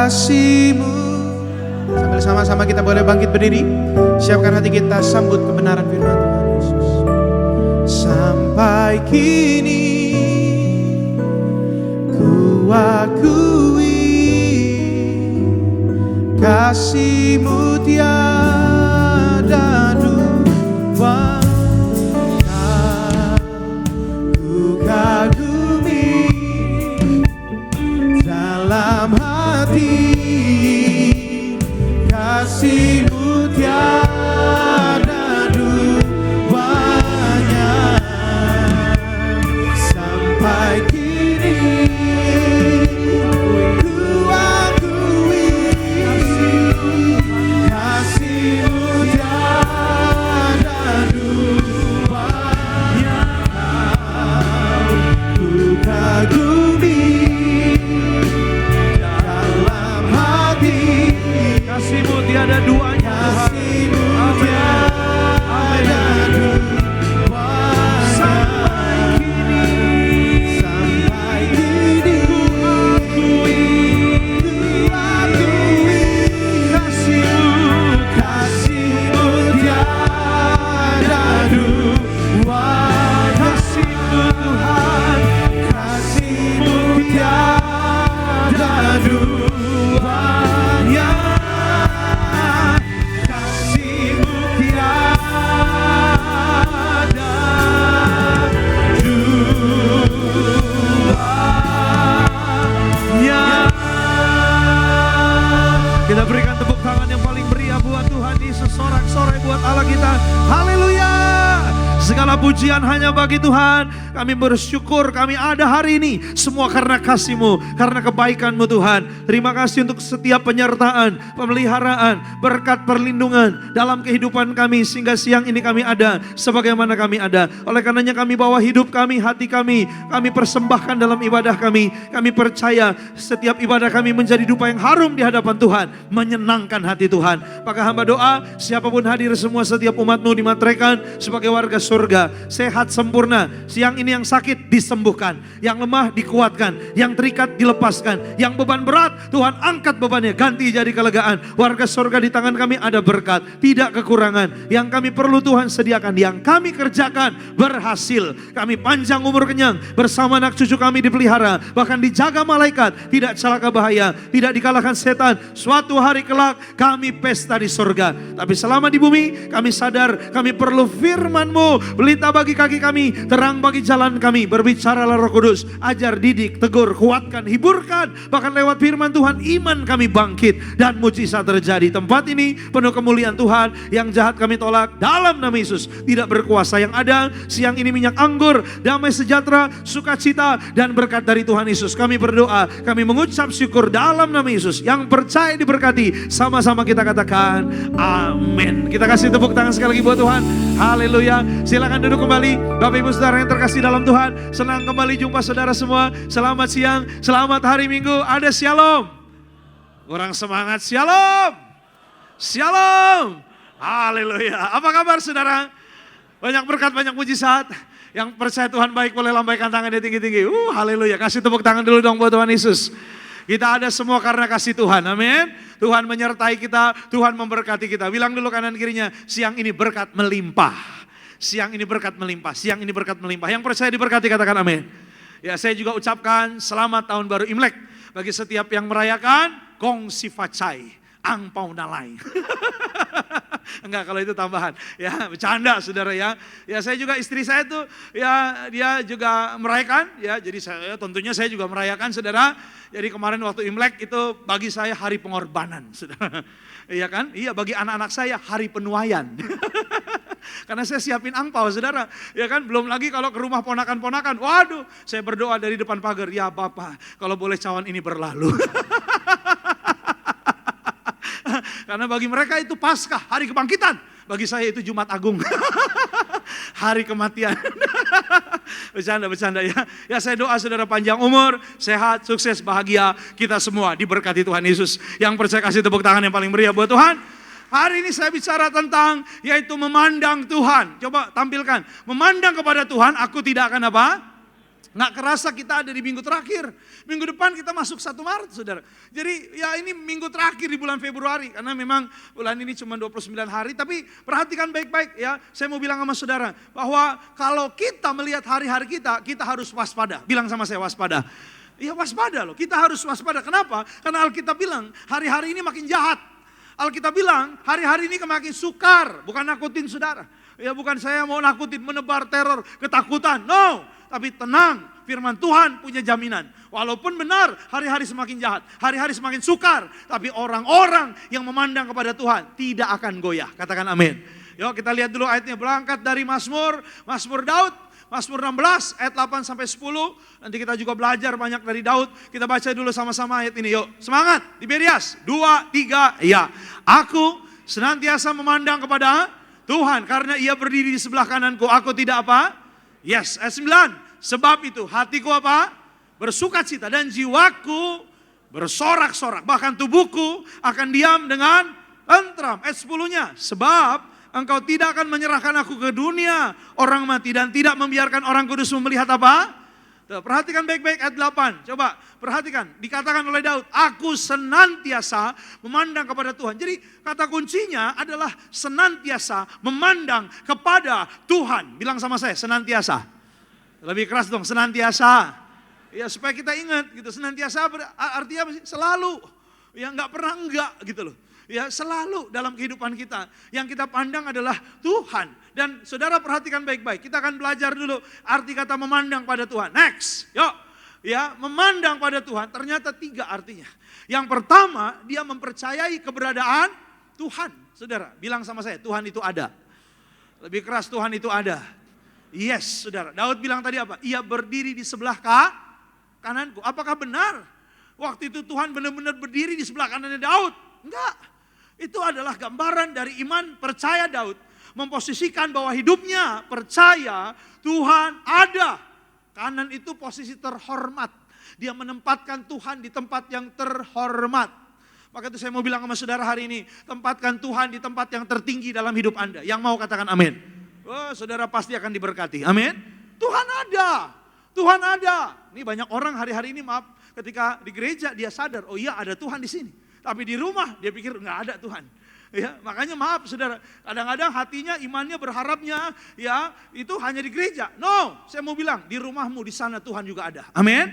kasih-Mu. Sambil sama-sama kita boleh bangkit berdiri. Siapkan hati kita sambut kebenaran firman Tuhan Yesus. Sampai kini ku akui kasih-Mu tiada duanya. Ku kagumi dalam hati kasih-Mu tiada duanya. Sampai kini ku akui kasih-Mu tiada duanya. Ku kagumi dalam hati kasih-Mu tiada duanya. Kasih-Mu tiada duanya. Sampai kini ku akui kasih-Mu tiada duanya. Kasih-Mu Tuhan, kasih-Mu tiada duanya. Kasih-Mu tiada duanya. Kita berikan tepuk tangan yang paling meriah buat Tuhan Yesus, sorak-sorai buat Allah kita. Haleluya. Segala pujian hanya bagi Tuhan. Kami bersyukur kami ada hari ini. Semua karena kasih-Mu, karena kebaikan-Mu Tuhan. Terima kasih untuk setiap penyertaan, pemeliharaan, berkat perlindungan dalam kehidupan kami. Sehingga siang ini kami ada sebagaimana kami ada. Oleh karenanya kami bawa hidup kami, hati kami persembahkan dalam ibadah kami. Kami percaya setiap ibadah kami menjadi dupa yang harum di hadapan Tuhan. Menyenangkan hati Tuhan. Maka hamba doa siapapun hadir semua setiap umat-Mu dimateraikan sebagai warga surga. Sehat sempurna. Siang ini yang sakit disembuhkan. Yang lemah dikuatkan. Yang terikat dilepaskan. Yang beban berat Tuhan angkat bebannya. Ganti jadi kelegaan. Warga surga di tangan kami ada berkat. Tidak kekurangan. Yang kami perlu Tuhan sediakan. Yang kami kerjakan berhasil. Kami panjang umur kenyang. Bersama anak cucu kami dipelihara. Bahkan dijaga malaikat. Tidak celaka bahaya. Tidak dikalahkan setan. Suatu hari kelak kami pesta di surga. Tapi selama di bumi kami sadar kami perlu firman-Mu. Pelita bagi kaki kami, terang bagi jalan kami. Berbicaralah Roh Kudus, ajar, didik, tegur, kuatkan, hiburkan. Bahkan lewat firman Tuhan iman kami bangkit dan mujizat terjadi. Tempat ini penuh kemuliaan Tuhan. Yang jahat kami tolak dalam nama Yesus. Tidak berkuasa yang ada siang ini minyak anggur, damai sejahtera, sukacita dan berkat dari Tuhan Yesus. Kami berdoa, kami mengucap syukur dalam nama Yesus. Yang percaya diberkati, sama-sama kita katakan amin. Kita kasih tepuk tangan sekali lagi buat Tuhan. Haleluya. Silakan duduk kembali. Bapak Ibu Saudara yang terkasih dalam Tuhan. Senang kembali jumpa saudara semua. Selamat siang, selamat hari Minggu. Ada shalom. Kurang semangat, shalom. Shalom. Haleluya. Apa kabar saudara? Banyak berkat, banyak mujizat. Yang percaya Tuhan baik boleh lambaikan tangannya tinggi-tinggi. Haleluya. Kasih tepuk tangan dulu dong buat Tuhan Yesus. Kita ada semua karena kasih Tuhan, amin. Tuhan menyertai kita, Tuhan memberkati kita. Bilang dulu kanan kirinya, siang ini berkat melimpah. Siang ini berkat melimpah, siang ini berkat melimpah. Yang percaya diberkati katakan amin. Ya, saya juga ucapkan selamat tahun baru Imlek. Bagi setiap yang merayakan, Gong Si Facai, Angpau Nalai. Enggak, kalau itu tambahan. Ya, bercanda saudara ya. Ya, saya juga istri saya tuh ya dia juga merayakan ya. Jadi saya tentunya saya juga merayakan saudara. Jadi kemarin waktu Imlek itu bagi saya hari pengorbanan, saudara. Iya kan? Iya, bagi anak-anak saya hari penuaian. Karena saya siapin angpau saudara. Ya kan, belum lagi kalau ke rumah ponakan-ponakan. Waduh, saya berdoa dari depan pagar. Ya Bapak, kalau boleh cawan ini berlalu. Karena bagi mereka itu Paskah, hari kebangkitan. Bagi saya itu Jumat Agung. Hari kematian. Bercanda ya. Ya, saya doa saudara panjang umur, sehat, sukses, bahagia. Kita semua diberkati Tuhan Yesus. Yang percaya kasih tepuk tangan yang paling meriah buat Tuhan. Hari ini saya bicara tentang yaitu memandang Tuhan. Coba tampilkan. Memandang kepada Tuhan, aku tidak akan apa? Nggak kerasa kita ada di minggu terakhir. Minggu depan kita masuk 1 Maret, saudara. Jadi ya ini minggu terakhir di bulan Februari. Karena memang bulan ini cuma 29 hari. Tapi perhatikan baik-baik ya. Saya mau bilang sama saudara. Bahwa kalau kita melihat hari-hari kita harus waspada. Bilang sama saya, waspada. Ya waspada loh, kita harus waspada. Kenapa? Karena Alkitab bilang hari-hari ini makin jahat. Alkitab bilang hari-hari ini makin sukar. Bukan nakutin saudara. Ya bukan saya mau nakutin, menebar teror, ketakutan. No. Tapi tenang, firman Tuhan punya jaminan. Walaupun benar hari-hari semakin jahat, hari-hari semakin sukar. Tapi orang-orang yang memandang kepada Tuhan tidak akan goyah. Katakan amin. Yuk kita lihat dulu ayatnya. Berangkat dari Mazmur Daud. Mazmur 16 ayat 8 sampai 10. Nanti kita juga belajar banyak dari Daud. Kita baca dulu sama-sama ayat ini. Yuk semangat, Tiberias. 2, 3, ya. Aku senantiasa memandang kepada Tuhan. Karena ia berdiri di sebelah kananku. Aku tidak apa? Yes, ayat 9. Sebab itu hatiku apa? Bersukacita dan jiwaku bersorak-sorak. Bahkan tubuhku akan diam dengan tentram. Ayat 10-nya. Sebab engkau tidak akan menyerahkan aku ke dunia orang mati dan tidak membiarkan orang kudus melihat apa? Tuh, perhatikan baik-baik ayat 8. Coba perhatikan. Dikatakan oleh Daud, aku senantiasa memandang kepada Tuhan. Jadi kata kuncinya adalah senantiasa memandang kepada Tuhan. Bilang sama saya, senantiasa. Lebih keras dong, senantiasa. Ya supaya kita ingat gitu, senantiasa artinya apa sih? Selalu. Ya nggak pernah enggak gitu loh. Ya selalu dalam kehidupan kita. Yang kita pandang adalah Tuhan. Dan saudara perhatikan baik-baik. Kita akan belajar dulu arti kata memandang pada Tuhan. Next, yuk. Ya, memandang pada Tuhan ternyata 3 artinya. Yang pertama, dia mempercayai keberadaan Tuhan. Saudara, bilang sama saya, Tuhan itu ada. Lebih keras, Tuhan itu ada. Yes, saudara. Daud bilang tadi apa? Ia berdiri di sebelah kananku. Apakah benar? Waktu itu Tuhan benar-benar berdiri di sebelah kanannya Daud? Enggak. Itu adalah gambaran dari iman percaya Daud. Memposisikan bahwa hidupnya percaya Tuhan ada. Kanan itu posisi terhormat. Dia menempatkan Tuhan di tempat yang terhormat. Maka itu saya mau bilang sama saudara hari ini. Tempatkan Tuhan di tempat yang tertinggi dalam hidup Anda. Yang mau katakan amin. Oh, saudara pasti akan diberkati. Amin. Tuhan ada. Tuhan ada. Ini banyak orang hari-hari ini maaf. Ketika di gereja dia sadar. Oh iya ada Tuhan di sini. Tapi di rumah dia pikir nggak ada Tuhan. Ya, makanya maaf saudara, kadang-kadang hatinya, imannya, berharapnya ya itu hanya di gereja. No, saya mau bilang di rumahmu di sana Tuhan juga ada. Amin.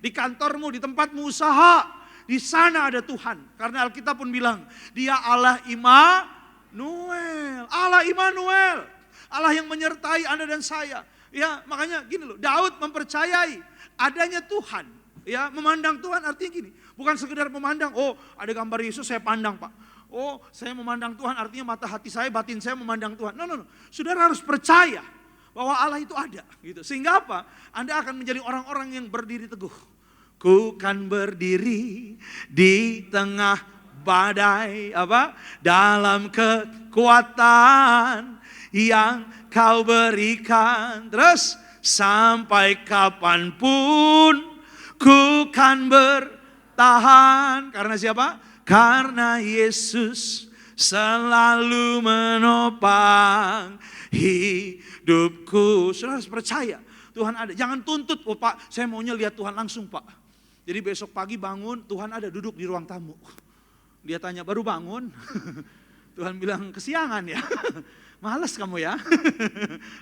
Di kantormu, di tempatmu usaha, di sana ada Tuhan. Karena Alkitab pun bilang, Dia Allah Immanuel. Allah Immanuel. Allah yang menyertai Anda dan saya. Ya, makanya gini loh, Daud mempercayai adanya Tuhan. Ya, memandang Tuhan artinya gini, bukan sekedar memandang, oh ada gambar Yesus saya pandang Pak. Oh saya memandang Tuhan artinya mata hati saya, batin saya memandang Tuhan. No. Saudara harus percaya bahwa Allah itu ada. Gitu. Sehingga apa? Anda akan menjadi orang-orang yang berdiri teguh. Ku kan berdiri di tengah badai apa? Dalam kekuatan yang kau berikan. Terus sampai kapanpun ku kan bertahan. Karena siapa? Karena Yesus selalu menopang hidupku. Saudara harus percaya Tuhan ada. Jangan tuntut, oh Pak saya maunya lihat Tuhan langsung Pak. Jadi besok pagi bangun Tuhan ada duduk di ruang tamu. Dia tanya baru bangun. Tuhan bilang kesiangan ya. Males kamu ya.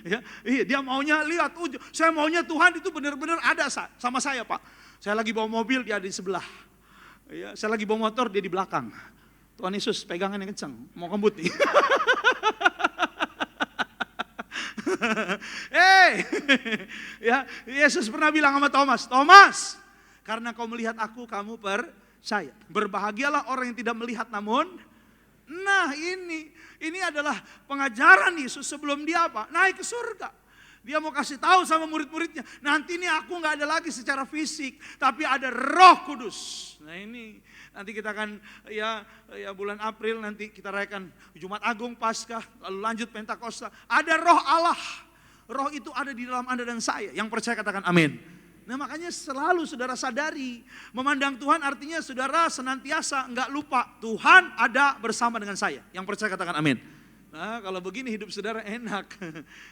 Ya, dia maunya lihat. Saya maunya Tuhan itu benar-benar ada sama saya Pak. Saya lagi bawa mobil dia ada di sebelah. Ya, saya lagi bawa motor dia di belakang. Tuhan Yesus pegangan yang kencang, mau kembut nih. Ya, Yesus pernah bilang sama Thomas, karena kau melihat aku, kamu percaya. Berbahagialah orang yang tidak melihat namun. Nah ini adalah pengajaran Yesus sebelum dia apa? Naik ke surga. Dia mau kasih tahu sama murid-muridnya, nanti ini aku nggak ada lagi secara fisik, tapi ada Roh Kudus. Nah ini nanti kita akan ya bulan April nanti kita rayakan Jumat Agung, Paskah, lalu lanjut Pentakosta. Ada Roh Allah. Roh itu ada di dalam Anda dan saya. Yang percaya katakan amin. Nah makanya selalu saudara sadari, memandang Tuhan artinya saudara senantiasa nggak lupa Tuhan ada bersama dengan saya. Yang percaya katakan amin. Nah kalau begini hidup saudara enak.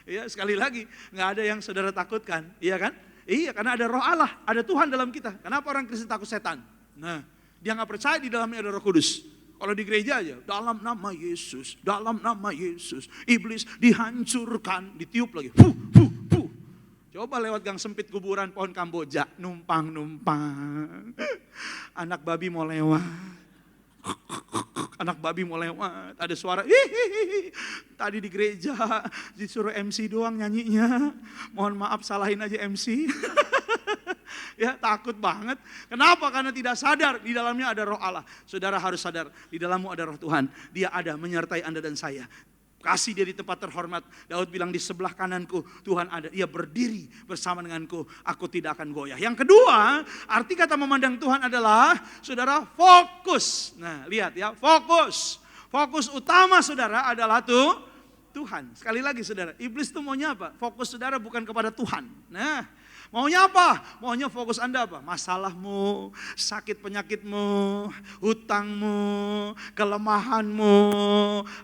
Ya sekali lagi nggak ada yang saudara takutkan, iya kan? Iya, karena ada roh Allah, ada Tuhan dalam kita. Kenapa orang Kristen takut setan? Nah, dia nggak percaya di dalamnya ada Roh Kudus. Kalau di gereja aja, dalam nama Yesus, dalam nama Yesus, iblis dihancurkan, ditiup lagi. Fuh, fuh, fuh. Coba lewat gang sempit kuburan pohon Kamboja, numpang-numpang. Anak babi mau lewat. Anak babi mau lewat, ada suara hihihi. Tadi di gereja disuruh MC doang nyanyinya. Mohon maaf salahin aja MC. Ya, takut banget. Kenapa? Karena tidak sadar di dalamnya ada roh Allah. Saudara harus sadar, di dalammu ada roh Tuhan. Dia ada menyertai Anda dan saya. Kasih dia di tempat terhormat. Daud bilang di sebelah kananku Tuhan ada. Ia berdiri bersama denganku. Aku tidak akan goyah. Yang kedua, arti kata memandang Tuhan adalah saudara fokus. Nah lihat ya, fokus. Fokus utama saudara adalah Tuhan. Sekali lagi saudara, iblis itu maunya apa? Fokus saudara bukan kepada Tuhan. Nah, maunya apa? Maunya fokus Anda apa? Masalahmu, sakit penyakitmu, hutangmu, kelemahanmu,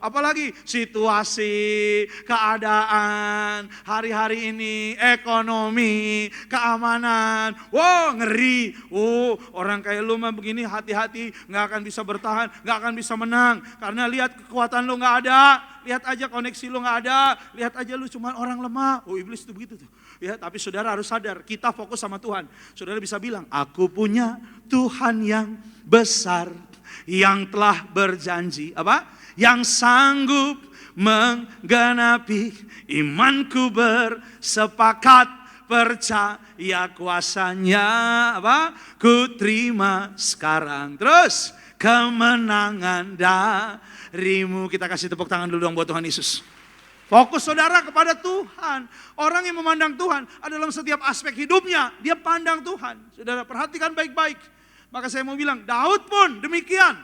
apalagi situasi, keadaan, hari-hari ini, ekonomi, keamanan. Wow, ngeri. Orang kayak lu mah begini hati-hati, gak akan bisa bertahan, gak akan bisa menang. Karena lihat kekuatan lu gak ada. Lihat aja koneksi lu gak ada, lihat aja lu cuma orang lemah. Iblis itu begitu tuh. Ya, tapi saudara harus sadar, kita fokus sama Tuhan. Saudara bisa bilang, aku punya Tuhan yang besar, yang telah berjanji, apa? Yang sanggup menggenapi imanku bersepakat percaya kuasanya, apa? Ku terima sekarang. Terus kemenangan darimu. Kita kasih tepuk tangan dulu dong buat Tuhan Yesus. Fokus saudara kepada Tuhan. Orang yang memandang Tuhan adalah dalam setiap aspek hidupnya. Dia pandang Tuhan. Saudara perhatikan baik-baik. Maka saya mau bilang Daud pun demikian.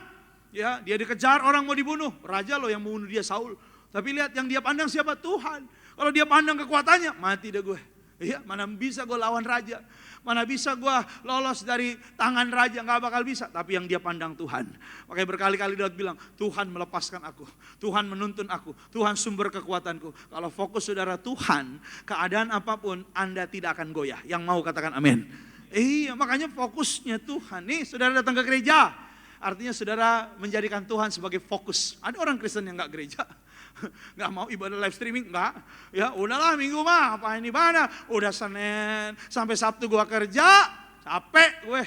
Ya, dia dikejar orang mau dibunuh. Raja loh yang membunuh dia, Saul. Tapi lihat yang dia pandang siapa? Tuhan. Kalau dia pandang kekuatannya, mati deh gue. Ya, mana bisa gue lawan raja. Mana bisa gue lolos dari tangan raja, gak bakal bisa. Tapi yang dia pandang Tuhan. Makanya berkali-kali Daud bilang, Tuhan melepaskan aku. Tuhan menuntun aku. Tuhan sumber kekuatanku. Kalau fokus saudara Tuhan, keadaan apapun Anda tidak akan goyah. Yang mau katakan amin. Iya, makanya fokusnya Tuhan. Nih saudara datang ke gereja. Artinya saudara menjadikan Tuhan sebagai fokus. Ada orang Kristen yang gak gereja. Nggak mau ibadah live streaming, nggak. Ya udahlah minggu mah apa ini ibadah. Udah Senin sampai Sabtu gua kerja, capek gue.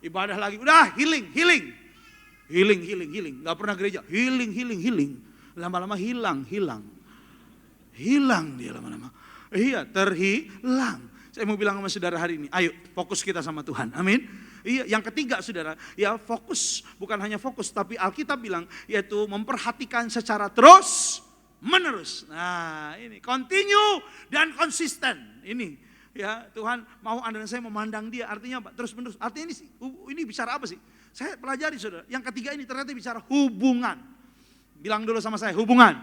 Ibadah lagi, udah healing. Nggak pernah gereja, healing. Lama-lama hilang dia lama-lama. Iya, terhilang. Saya mau bilang sama saudara hari ini, ayo fokus kita sama Tuhan. Amin. Iya, yang ketiga saudara, ya fokus, bukan hanya fokus, tapi Alkitab bilang yaitu memperhatikan secara terus menerus. Nah, ini continue dan konsisten. Ini ya, Tuhan mau Anda dan saya memandang Dia. Artinya apa? Terus menerus. Artinya ini bicara apa sih? Saya pelajari saudara. Yang ketiga ini ternyata bicara hubungan. Bilang dulu sama saya, hubungan.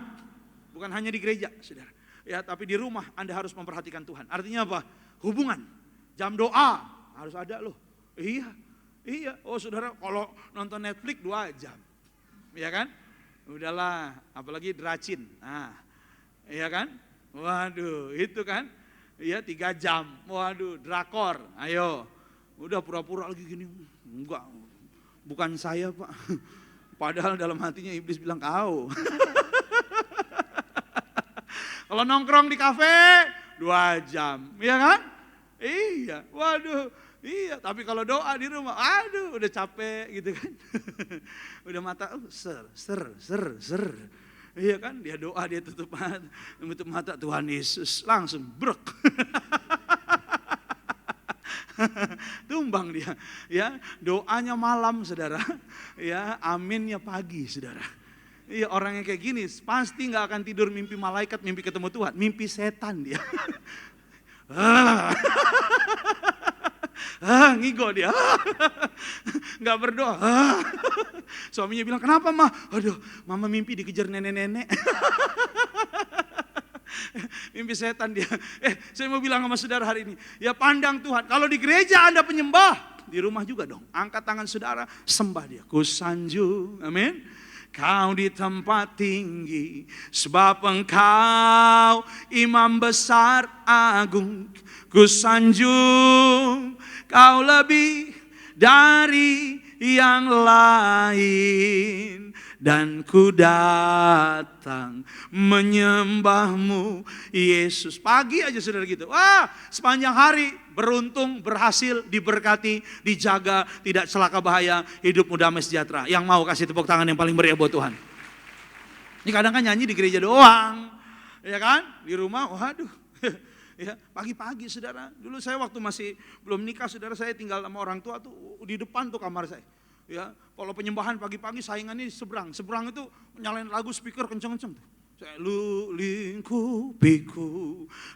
Bukan hanya di gereja, saudara. Ya, tapi di rumah Anda harus memperhatikan Tuhan. Artinya apa? Hubungan. Jam doa harus ada loh. Iya. Oh saudara, kalau nonton Netflix 2 jam. Iya kan? Udahlah, apalagi deracin. Nah, iya kan? Waduh, itu kan? Iya 3 jam. Waduh, drakor. Ayo. Udah pura-pura lagi gini. Enggak. Bukan saya, Pak. Padahal dalam hatinya iblis bilang kau. Kalau nongkrong di kafe 2 jam, iya kan? Iya, waduh, iya. Tapi kalau doa di rumah, aduh, udah capek gitu kan? Udah mata, ser. Iya kan? Dia doa, dia tutup mata, Tuhan Yesus langsung brek. Tumbang dia, ya. Doanya malam, saudara. Ya, aminnya pagi, saudara. Iya, orang yang kayak gini pasti gak akan tidur mimpi malaikat, mimpi ketemu Tuhan, mimpi setan dia. Ngigo dia. Gak berdoa. Suaminya bilang, kenapa mah? Aduh, mama mimpi dikejar nenek-nenek. Mimpi setan dia. Saya mau bilang sama saudara hari ini, ya pandang Tuhan. Kalau di gereja Anda penyembah, di rumah juga dong. Angkat tangan saudara, sembah dia. Ku sanjung, amin. Kau di tempat tinggi, sebab Engkau imam besar agung. ku sanjung kau lebih dari yang lain, dan ku datang menyembahmu Yesus. Pagi aja saudara gitu. Wah, sepanjang hari beruntung, berhasil, diberkati, dijaga, tidak celaka bahaya, hidupmu damai sejahtera. Yang mau kasih tepuk tangan yang paling meriah buat Tuhan. Ini kadang kan nyanyi di gereja doang, ya kan? Di rumah, waduh. Ya, pagi-pagi saudara. Dulu saya waktu masih belum nikah saudara, saya tinggal sama orang tua tuh di depan tuh kamar saya. Ya, kalau penyembahan pagi-pagi saingannya seberang itu nyalain lagu speaker kenceng-kenceng tuh. Saya lingkupiku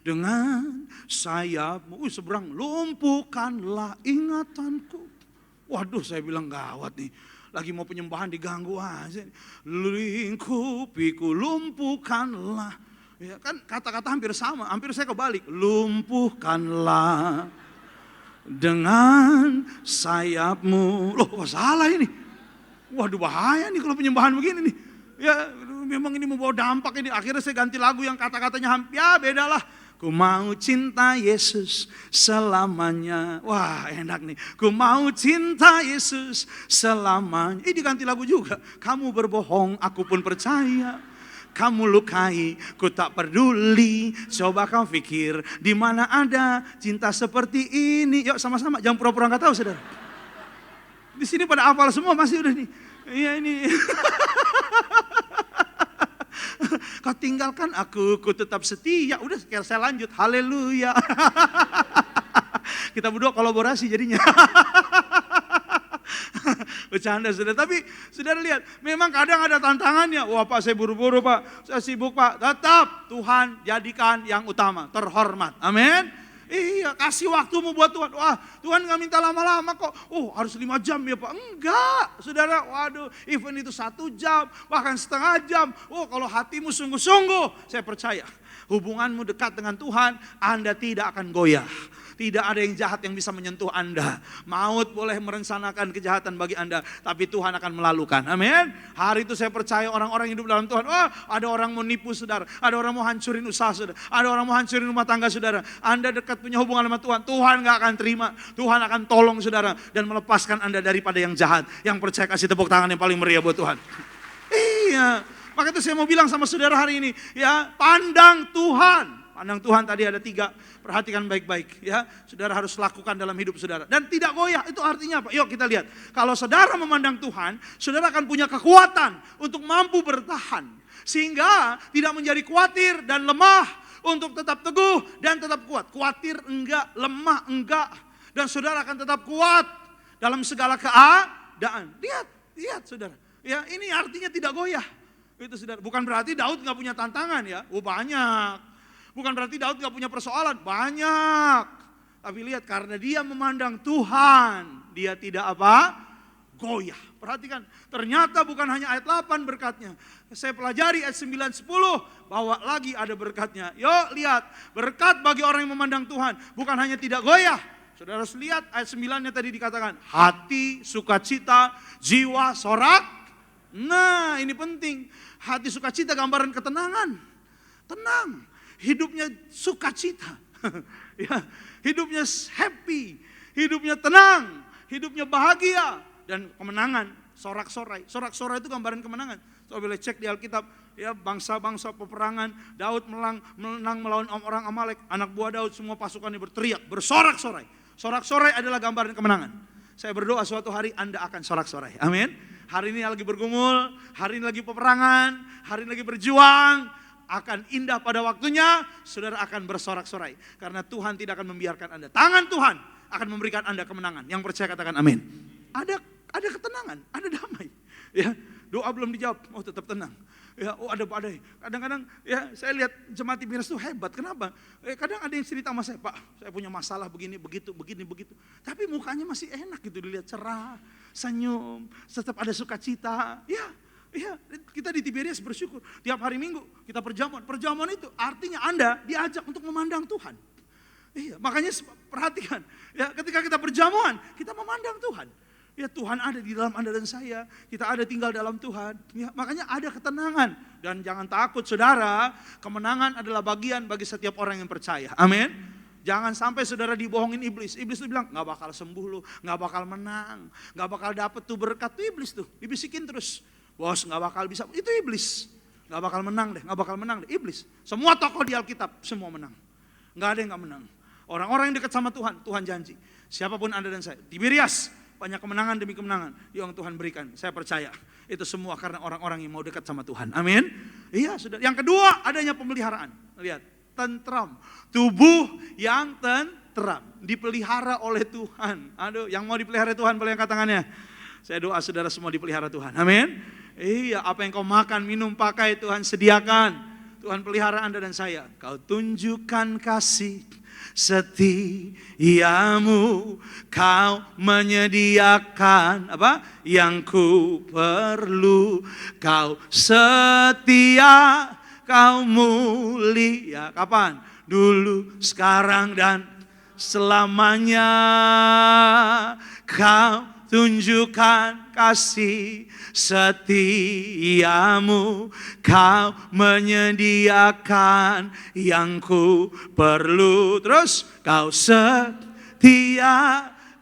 dengan sayapmu, seberang lumpuhkanlah ingatanku. Waduh, saya bilang gawat nih. Lagi mau penyembahan diganggu aja. Lingkupiku, lumpuhkanlah. Ya kan kata-kata hampir sama, hampir saya kebalik. Lumpuhkanlah dengan sayapmu. Loh, wah salah ini. Waduh, bahaya nih kalau penyembahan begini nih. Ya memang ini membawa dampak ini. Akhirnya saya ganti lagu yang kata-katanya hampir, ya bedalah. Ku mau cinta Yesus selamanya. Wah enak nih. Ku mau cinta Yesus selamanya. Ini diganti lagu juga. Kamu berbohong, aku pun percaya. Kamu lukai, ku tak peduli. Coba kau pikir, di mana ada cinta seperti ini? Yuk sama-sama, jangan pura-pura nggak tahu saudara. Di sini pada hafal semua masih udah nih. Iya ini. Kau tinggalkan aku, ku tetap setia. Udah saya lanjut, haleluya. Kita berdua kolaborasi jadinya. Bercanda saudara, tapi saudara lihat, memang kadang ada tantangannya. Wah Pak, saya buru-buru Pak, saya sibuk Pak. Tetap Tuhan jadikan yang utama, terhormat. Amin. Iya, kasih waktumu buat Tuhan. Wah, Tuhan gak minta lama-lama kok. Oh, harus 5 jam ya Pak. Enggak, saudara. Waduh, event itu 1 jam, bahkan setengah jam. Oh, kalau hatimu sungguh-sungguh, saya percaya hubunganmu dekat dengan Tuhan, Anda tidak akan goyah. Tidak ada yang jahat yang bisa menyentuh Anda. Maut boleh merencanakan kejahatan bagi Anda, tapi Tuhan akan melalukan. Amin. Hari itu saya percaya orang-orang hidup dalam Tuhan. Wah, ada orang mau nipu saudara, ada orang mau hancurin usaha saudara, ada orang mau hancurin rumah tangga saudara. Anda dekat punya hubungan sama Tuhan, Tuhan gak akan terima. Tuhan akan tolong saudara dan melepaskan Anda daripada yang jahat. Yang percaya kasih tepuk tangan yang paling meriah buat Tuhan. Iya, maka itu saya mau bilang sama saudara hari ini, ya, pandang Tuhan. Pandang Tuhan tadi ada 3, perhatikan baik-baik ya. Saudara harus lakukan dalam hidup saudara. Dan tidak goyah, itu artinya apa? Yuk kita lihat. Kalau saudara memandang Tuhan, saudara akan punya kekuatan untuk mampu bertahan. Sehingga tidak menjadi khawatir dan lemah, untuk tetap teguh dan tetap kuat. Khawatir enggak, lemah enggak. Dan saudara akan tetap kuat dalam segala keadaan. Lihat saudara. Ya, ini artinya tidak goyah. Itu saudara. Bukan berarti Daud enggak punya tantangan ya. Oh banyak. Bukan berarti Daud gak punya persoalan, banyak. Tapi lihat, karena dia memandang Tuhan, dia tidak apa? Goyah. Perhatikan, ternyata bukan hanya ayat 8 berkatnya. Saya pelajari ayat 9, 10, bahwa lagi ada berkatnya. Yuk lihat, berkat bagi orang yang memandang Tuhan, bukan hanya tidak goyah. Saudara harus lihat ayat 9-nya tadi dikatakan, hati, sukacita, jiwa, sorak. Nah ini penting, hati sukacita gambaran ketenangan. Tenang. Hidupnya sukacita, ya, hidupnya happy, hidupnya tenang, hidupnya bahagia dan kemenangan. Sorak-sorai, sorak-sorai itu gambaran kemenangan. Coba boleh cek di Alkitab, ya bangsa-bangsa peperangan, Daud menang melawan orang Amalek, anak buah Daud semua pasukannya berteriak, bersorak-sorai. Sorak-sorai adalah gambaran kemenangan. Saya berdoa suatu hari Anda akan sorak-sorai. Amin. Hari ini lagi bergumul, hari ini lagi peperangan, hari ini lagi berjuang. Akan indah pada waktunya, saudara akan bersorak-sorai. Karena Tuhan tidak akan membiarkan Anda. Tangan Tuhan akan memberikan Anda kemenangan. Yang percaya katakan amin. Ada ketenangan, ada damai. Ya, doa belum dijawab, oh tetap tenang. Ya, oh ada badai. Kadang-kadang ya saya lihat jemaat Tibinas itu hebat. Kenapa? Kadang ada yang cerita sama saya, Pak, saya punya masalah begini, begitu. Tapi mukanya masih enak gitu dilihat, cerah, senyum, tetap ada sukacita. Ya, kita di Tiberias bersyukur. Tiap hari Minggu kita perjamuan. Perjamuan itu artinya Anda diajak untuk memandang Tuhan. Iya, makanya perhatikan. Ya, ketika kita perjamuan, kita memandang Tuhan. Ya, Tuhan ada di dalam Anda dan saya. Kita ada tinggal dalam Tuhan. Ya, makanya ada ketenangan. Dan jangan takut saudara, kemenangan adalah bagian bagi setiap orang yang percaya. Amin. Jangan sampai saudara dibohongin iblis. Iblis tuh bilang, gak bakal sembuh lu, gak bakal menang, gak bakal dapet tuh berkat. Tuh iblis tuh, dibisikin terus. Bos gak bakal bisa, itu iblis. Gak bakal menang deh, gak bakal menang deh, iblis. Semua tokoh di Alkitab, semua menang. Gak ada yang gak menang. Orang-orang yang dekat sama Tuhan, Tuhan janji. Siapapun Anda dan saya, Tiberias, banyak kemenangan demi kemenangan yang Tuhan berikan. Saya percaya, itu semua karena orang-orang yang mau dekat sama Tuhan. Amin. Iya, sudah. Yang kedua, adanya pemeliharaan. Lihat. Tentram, tubuh yang tentram, dipelihara oleh Tuhan. Aduh, yang mau dipelihara Tuhan boleh angkat tangannya. Saya doa saudara semua dipelihara Tuhan. Amin. Iya, apa yang kau makan, minum, pakai Tuhan sediakan. Tuhan pelihara Anda dan saya. Kau tunjukkan kasih setiamu, kau menyediakan apa yang ku perlu. Kau setia, kau mulia. Kapan? Dulu, sekarang, dan selamanya. Kau tunjukkan kasih setiamu, kau menyediakan yang ku perlu. Terus, kau setia,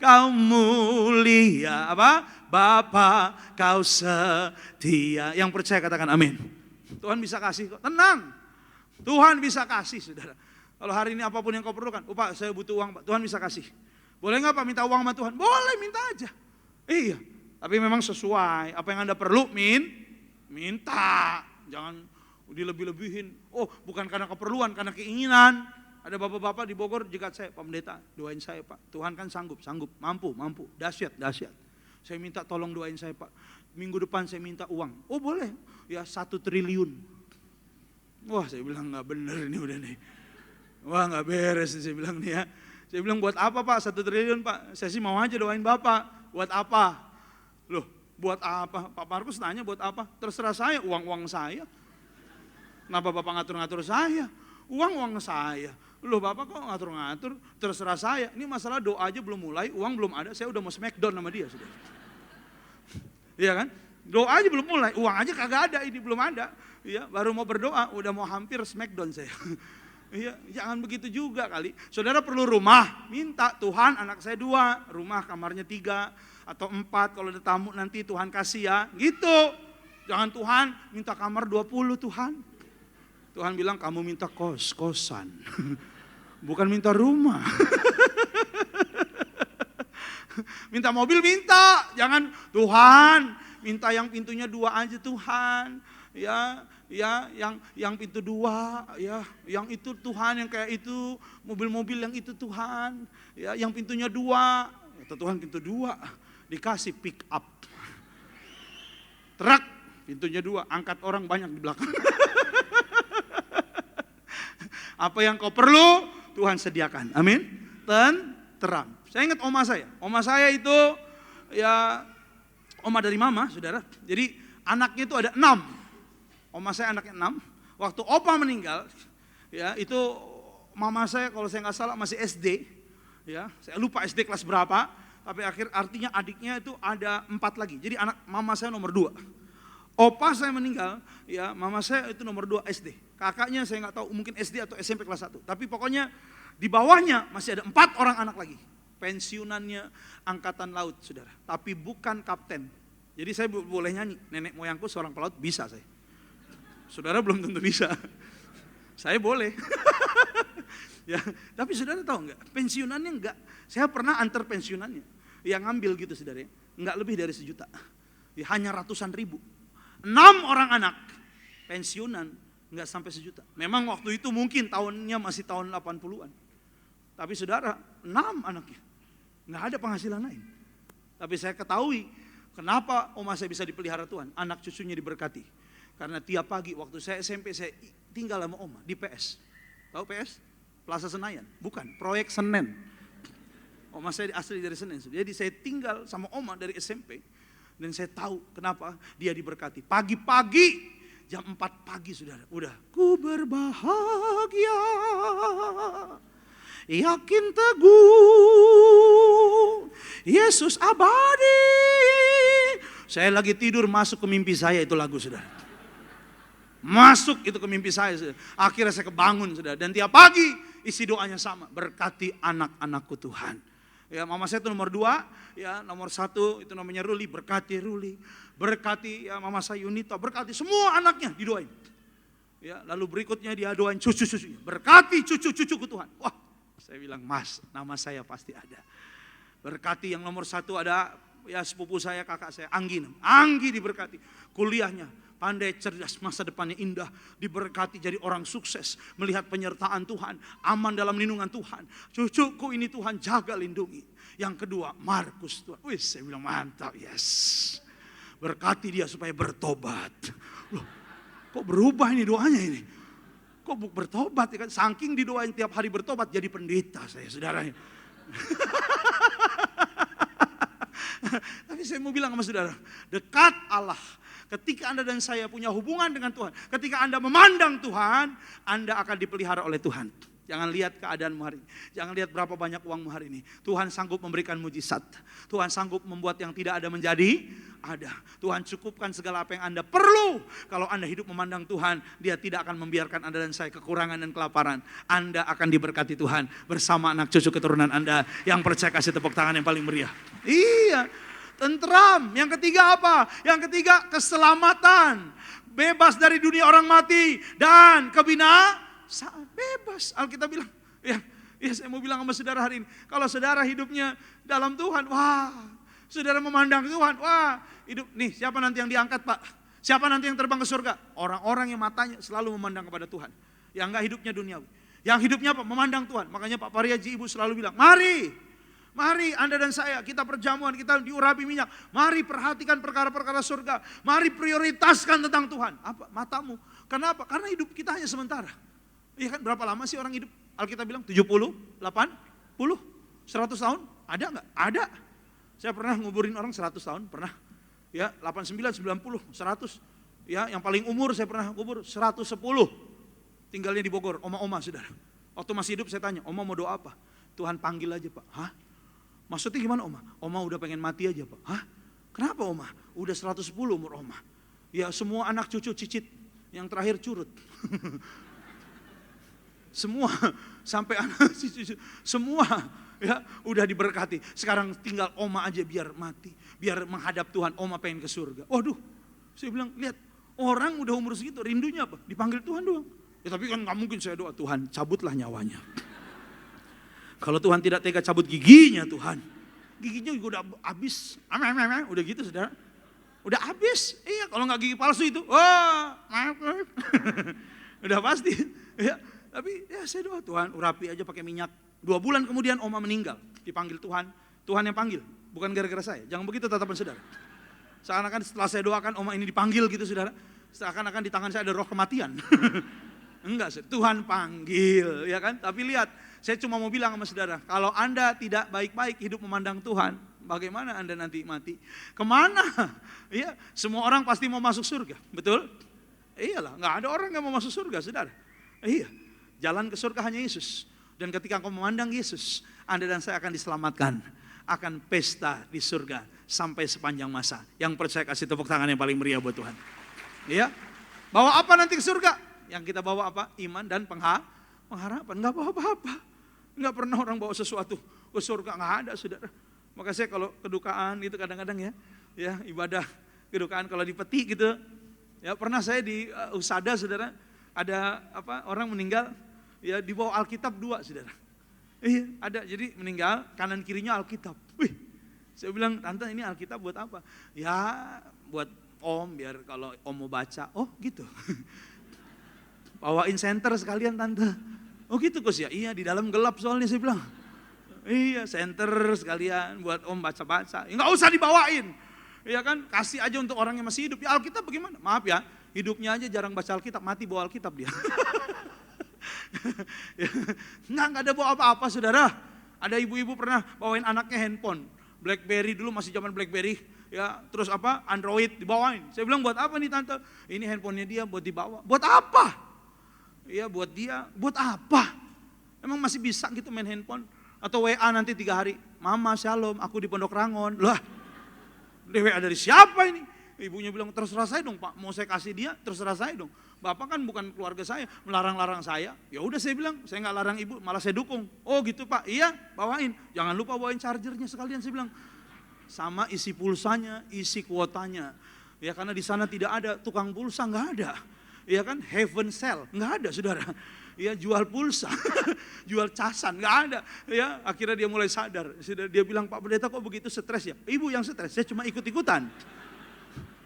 kau mulia. Apa? Bapa, kau setia. Yang percaya katakan amin. Tuhan bisa kasih kok, tenang. Tuhan bisa kasih, saudara. Kalau hari ini apapun yang kau perlukan, Pak saya butuh uang, Pak. Tuhan bisa kasih. Boleh nggak Pak minta uang sama Tuhan? Boleh, minta aja. Iya, tapi memang sesuai apa yang Anda perlu, minta. Jangan dilebih-lebihin. Oh, bukan karena keperluan, karena keinginan. Ada bapak-bapak di Bogor jegat saya, Pak Pendeta, doain saya Pak. Tuhan kan sanggup, mampu, dahsyat. Saya minta tolong doain saya Pak. Minggu depan saya minta uang. Oh boleh, ya 1 triliun. Wah saya bilang gak bener ini udah nih. Wah gak beres saya bilang nih ya. Saya bilang buat apa Pak 1 triliun Pak? Saya sih mau aja doain Bapak. Buat apa? Loh buat apa? Pak Markus tanya buat apa? Terserah saya, uang saya. Kenapa Bapak ngatur-ngatur saya? Uang saya. Loh Bapak kok ngatur-ngatur? Terserah saya. Ini masalah doa aja belum mulai, uang belum ada. Saya udah mau smackdown sama dia sudah. Iya kan? Doa aja belum mulai, uang aja kagak ada, ini belum ada. Iya, baru mau berdoa, udah mau hampir smackdown saya. Iya, jangan begitu juga kali. Saudara perlu rumah, minta Tuhan anak saya 2, rumah kamarnya 3 atau 4 kalau ada tamu nanti Tuhan kasih ya, gitu. Jangan Tuhan minta kamar 20 Tuhan. Tuhan bilang kamu minta kos-kosan, bukan minta rumah. Minta mobil minta, jangan Tuhan minta yang pintunya 2 aja Tuhan. Ya, yang pintu 2, ya, yang itu Tuhan yang kayak itu, mobil-mobil yang itu Tuhan. Ya, yang pintunya 2, kata Tuhan pintu 2, dikasih pick up. Truk pintunya 2, angkat orang banyak di belakang. Apa yang kau perlu Tuhan sediakan. Amin. Tenteram. Saya ingat oma saya itu ya oma dari mama, saudara. Jadi anaknya itu ada 6. Oma saya anaknya 6. Waktu opa meninggal, ya itu mama saya kalau saya nggak salah masih SD. Ya, saya lupa SD kelas berapa. Tapi artinya adiknya itu ada 4 lagi. Jadi anak mama saya nomor 2. Opa saya meninggal, ya mama saya itu nomor 2 SD. Kakaknya saya nggak tahu, mungkin SD atau SMP kelas 1. Tapi pokoknya di bawahnya masih ada 4 orang anak lagi. Pensiunannya angkatan laut, saudara. Tapi bukan kapten. Jadi saya boleh nyanyi, nenek moyangku seorang pelaut, bisa saya. Saudara belum tentu bisa. Saya boleh. Ya, tapi saudara tahu nggak? Pensiunannya nggak. Saya pernah antar pensiunannya. Yang ngambil gitu saudara, nggak lebih dari 1 juta. Ya, hanya ratusan ribu. 6 orang anak pensiunan nggak sampai 1 juta. Memang waktu itu mungkin tahunnya masih tahun 80-an. Tapi saudara, 6 anaknya. Nggak ada penghasilan lain. Tapi saya ketahui kenapa oma saya bisa dipelihara Tuhan. Anak cucunya diberkati. Karena tiap pagi waktu saya SMP saya tinggal sama oma di PS. Tahu PS? Plaza Senayan. Bukan, proyek Senen. Oma saya asli dari Senen. Jadi saya tinggal sama oma dari SMP. Dan saya tahu kenapa dia diberkati. Pagi-pagi jam 4 pagi saudara. Udah. Ku berbahagia. Yakin teguh, Yesus abadi. Saya lagi tidur masuk ke mimpi saya itu lagu saudara. Masuk itu ke mimpi saya saudara. Akhirnya saya kebangun saudara. Dan tiap pagi isi doanya sama, berkati anak-anakku Tuhan. Ya, mama saya itu nomor 2, ya nomor 1 itu namanya Ruli, berkati Ruli, berkati ya mama saya Yunita, berkati semua anaknya didoain. Ya, lalu berikutnya dia doain cucu-cucunya, berkati cucu-cucuku Tuhan. Wah, saya bilang, Mas, nama saya pasti ada. Berkati yang nomor 1 ada ya sepupu saya, kakak saya, Anggi diberkati, kuliahnya pandai, cerdas, masa depannya indah, diberkati jadi orang sukses, melihat penyertaan Tuhan, aman dalam lindungan Tuhan. Cucuku ini Tuhan jaga lindungi. Yang kedua, Markus Tuhan. Wih, saya bilang mantap, yes. Berkati dia supaya bertobat. Loh, kok berubah ini doanya ini? Kok bertobat ya kan? Saking didoain tiap hari bertobat jadi pendeta saya, saudaranya. Tapi saya mau bilang sama saudara, dekat Allah. Ketika Anda dan saya punya hubungan dengan Tuhan, ketika Anda memandang Tuhan, Anda akan dipelihara oleh Tuhan. Jangan lihat keadaanmu hari ini. Jangan lihat berapa banyak uangmu hari ini. Tuhan sanggup memberikan mujizat. Tuhan sanggup membuat yang tidak ada menjadi ada. Tuhan cukupkan segala apa yang Anda perlu. Kalau Anda hidup memandang Tuhan, Dia tidak akan membiarkan Anda dan saya kekurangan dan kelaparan. Anda akan diberkati Tuhan bersama anak cucu keturunan Anda. Yang percaya kasih tepuk tangan yang paling meriah. Iya, tentram. Yang ketiga apa? Yang ketiga keselamatan. Bebas dari dunia orang mati dan kebinasaan. Bebas. Alkitab bilang, ya saya mau bilang sama saudara hari ini, kalau saudara hidupnya dalam Tuhan, wah, saudara memandang Tuhan, wah, hidup nih, siapa nanti yang diangkat, Pak? Siapa nanti yang terbang ke surga? Orang-orang yang matanya selalu memandang kepada Tuhan. Yang enggak hidupnya duniawi. Yang hidupnya apa? Memandang Tuhan. Makanya Pak Pariaji, Ibu selalu bilang, mari Anda dan saya, kita perjamuan, kita diurapi minyak. Mari perhatikan perkara-perkara surga. Mari prioritaskan tentang Tuhan. Apa? Matamu. Kenapa? Karena hidup kita hanya sementara. Iya kan, berapa lama sih orang hidup? Alkitab bilang 70, 80, 100 tahun? Ada enggak? Ada. Saya pernah nguburin orang 100 tahun, pernah. Ya, 89, 90, 100. Ya, yang paling umur saya pernah ngubur 110. Tinggalnya di Bogor, oma-oma saudara. Waktu masih hidup saya tanya, oma mau doa apa? Tuhan panggil aja, Pak. Hah? Maksudnya gimana, oma? Oma udah pengen mati aja, Pak. Hah? Kenapa, oma? Udah 110 umur oma. Ya, semua anak cucu cicit, yang terakhir curut. Semua sampai anak cucu semua ya udah diberkati. Sekarang tinggal oma aja biar mati, biar menghadap Tuhan. Oma pengen ke surga. Waduh, saya bilang lihat orang udah umur segitu rindunya apa? Dipanggil Tuhan doang. Ya tapi kan nggak mungkin saya doa Tuhan cabutlah nyawanya. Kalau Tuhan tidak tega cabut giginya Tuhan, giginya juga udah habis. Udah gitu saudara, udah habis. Iya kalau nggak gigi palsu itu, maaf. Udah pasti. Ya. Tapi ya saya doa Tuhan urapi aja pakai minyak. 2 bulan kemudian oma meninggal. Dipanggil Tuhan. Tuhan yang panggil. Bukan gara-gara saya. Jangan begitu tatapan saudara. Seakan-akan setelah saya doakan oma ini dipanggil gitu saudara. Seakan-akan di tangan saya ada roh kematian. Enggak, Tuhan panggil ya kan. Tapi lihat, saya cuma mau bilang sama saudara. Kalau Anda tidak baik-baik hidup memandang Tuhan, bagaimana Anda nanti mati? Kemana? Iya, semua orang pasti mau masuk surga. Betul? Iyalah, gak ada orang yang mau masuk surga saudara. Iya. Jalan ke surga hanya Yesus. Dan ketika engkau memandang Yesus, Anda dan saya akan diselamatkan. Akan pesta di surga sampai sepanjang masa. Yang percaya kasih tepuk tangan yang paling meriah buat Tuhan. Ya, bawa apa nanti ke surga? Yang kita bawa apa? Iman dan pengharapan. Enggak bawa apa-apa. Enggak pernah orang bawa sesuatu ke surga. Enggak ada saudara. Maka saya kalau kedukaan gitu kadang-kadang ya ibadah kedukaan kalau di peti gitu. Ya pernah saya di Usada saudara. Ada orang meninggal. Ya dibawa Alkitab 2 saudara. Iya ada, jadi meninggal kanan kirinya Alkitab. Wih, saya bilang tante ini Alkitab buat apa? Ya buat om biar kalau om mau baca. Oh gitu. Bawain senter sekalian tante. Oh gitu Gus ya? Iya di dalam gelap soalnya saya bilang. Iya senter sekalian buat om baca-baca. Ya, nggak usah dibawain. Iya kan kasih aja untuk orang yang masih hidup. Ya Alkitab bagaimana? Maaf ya hidupnya aja jarang baca Alkitab, mati bawa Alkitab dia. Nggak ada bawa apa-apa saudara. Ada ibu-ibu pernah bawain anaknya handphone BlackBerry, dulu masih zaman BlackBerry ya, terus Android dibawain. Saya bilang buat apa nih tante? Ini handphonenya dia buat dibawa. Buat apa? Iya buat dia, buat apa? Emang masih bisa gitu main handphone? Atau WA nanti 3 hari, Mama shalom aku di Pondok Rangon. Lah WA dari siapa ini? Ibunya bilang, terserah saya dong Pak, mau saya kasih dia, terserah saya dong. Bapak kan bukan keluarga saya, melarang-larang saya. Ya udah saya bilang, saya nggak larang ibu, malah saya dukung. Oh gitu Pak, iya bawain. Jangan lupa bawain chargernya sekalian, saya bilang. Sama isi pulsanya, isi kuotanya. Ya karena di sana tidak ada tukang pulsa, nggak ada. Ya kan, heaven sell, nggak ada saudara. Ya jual pulsa, jual casan, nggak ada. Ya akhirnya dia mulai sadar. Dia bilang, Pak Pendeta kok begitu stres ya? Ibu yang stres, saya cuma ikut-ikutan.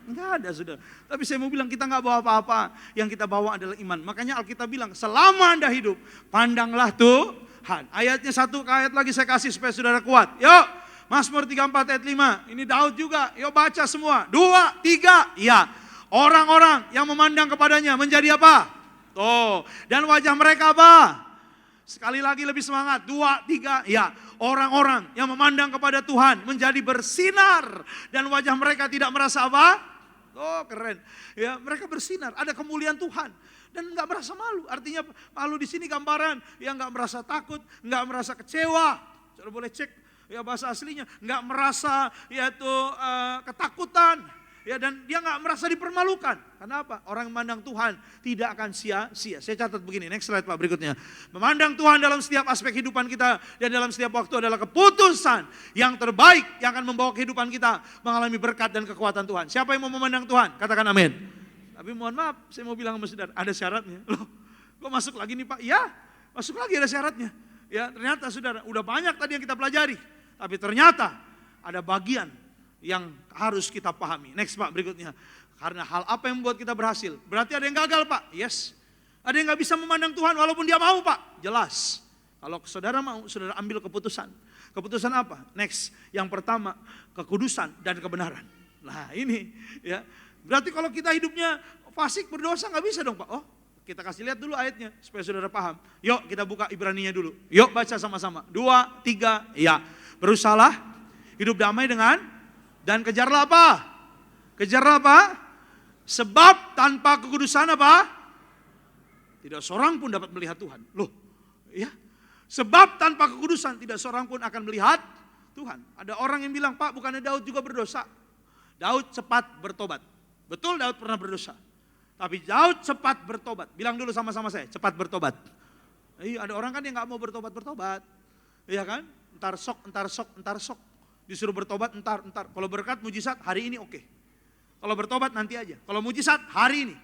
Nggak ada saudara. Tapi saya mau bilang kita nggak bawa apa-apa. Yang kita bawa adalah iman. Makanya Alkitab bilang, selama Anda hidup, pandanglah Tuhan. Ayatnya satu ayat lagi saya kasih supaya saudara kuat. Yuk, Mazmur 34 ayat 5. Ini Daud juga. Yuk baca semua. 2, 3. Ya. Orang-orang yang memandang kepadanya menjadi apa? Tuh, dan wajah mereka apa? Sekali lagi lebih semangat. 2, 3, ya. Orang-orang yang memandang kepada Tuhan menjadi bersinar. Dan wajah mereka tidak merasa apa? Oh keren. Ya, mereka bersinar, ada kemuliaan Tuhan. Dan nggak merasa malu. Artinya malu di sini gambaran. Yang nggak merasa takut, nggak merasa kecewa. Saudara boleh cek ya bahasa aslinya. Nggak merasa yaitu ketakutan. Ya, dan dia nggak merasa dipermalukan. Kenapa? Orang yang memandang Tuhan tidak akan sia-sia. Saya catat begini, next slide Pak berikutnya. Memandang Tuhan dalam setiap aspek kehidupan kita dan dalam setiap waktu adalah keputusan yang terbaik yang akan membawa kehidupan kita mengalami berkat dan kekuatan Tuhan. Siapa yang mau memandang Tuhan? Katakan amin. Tapi mohon maaf, saya mau bilang sama saudara, ada syaratnya. Loh, kok masuk lagi nih Pak? Ya, masuk lagi ada syaratnya. Ya, ternyata saudara, udah banyak tadi yang kita pelajari. Tapi ternyata ada bagian yang harus kita pahami. Next Pak berikutnya. Karena hal apa yang membuat kita berhasil? Berarti ada yang gagal Pak? Yes. Ada yang gak bisa memandang Tuhan walaupun dia mau Pak? Jelas. Kalau saudara mau, saudara ambil keputusan. Keputusan apa? Next. Yang pertama, kekudusan dan kebenaran. Nah ini ya. Berarti kalau kita hidupnya fasik berdosa gak bisa dong Pak. Oh kita kasih lihat dulu ayatnya supaya saudara paham. Yuk kita buka Ibraninya dulu. Yuk baca sama-sama. 2, 3, ya. Berusahalah hidup damai dengan dan kejarlah apa? Kejarlah apa? Sebab tanpa kekudusan apa? Tidak seorang pun dapat melihat Tuhan. Loh, ya. Sebab tanpa kekudusan tidak seorang pun akan melihat Tuhan. Ada orang yang bilang, Pak bukannya Daud juga berdosa? Daud cepat bertobat. Betul Daud pernah berdosa. Tapi Daud cepat bertobat. Bilang dulu sama-sama saya, cepat bertobat. Ada orang kan yang gak mau bertobat-bertobat. Iya kan? Entar sok. Disuruh bertobat entar. Kalau berkat mujizat hari ini oke. Kalau bertobat nanti aja. Kalau mujizat hari ini.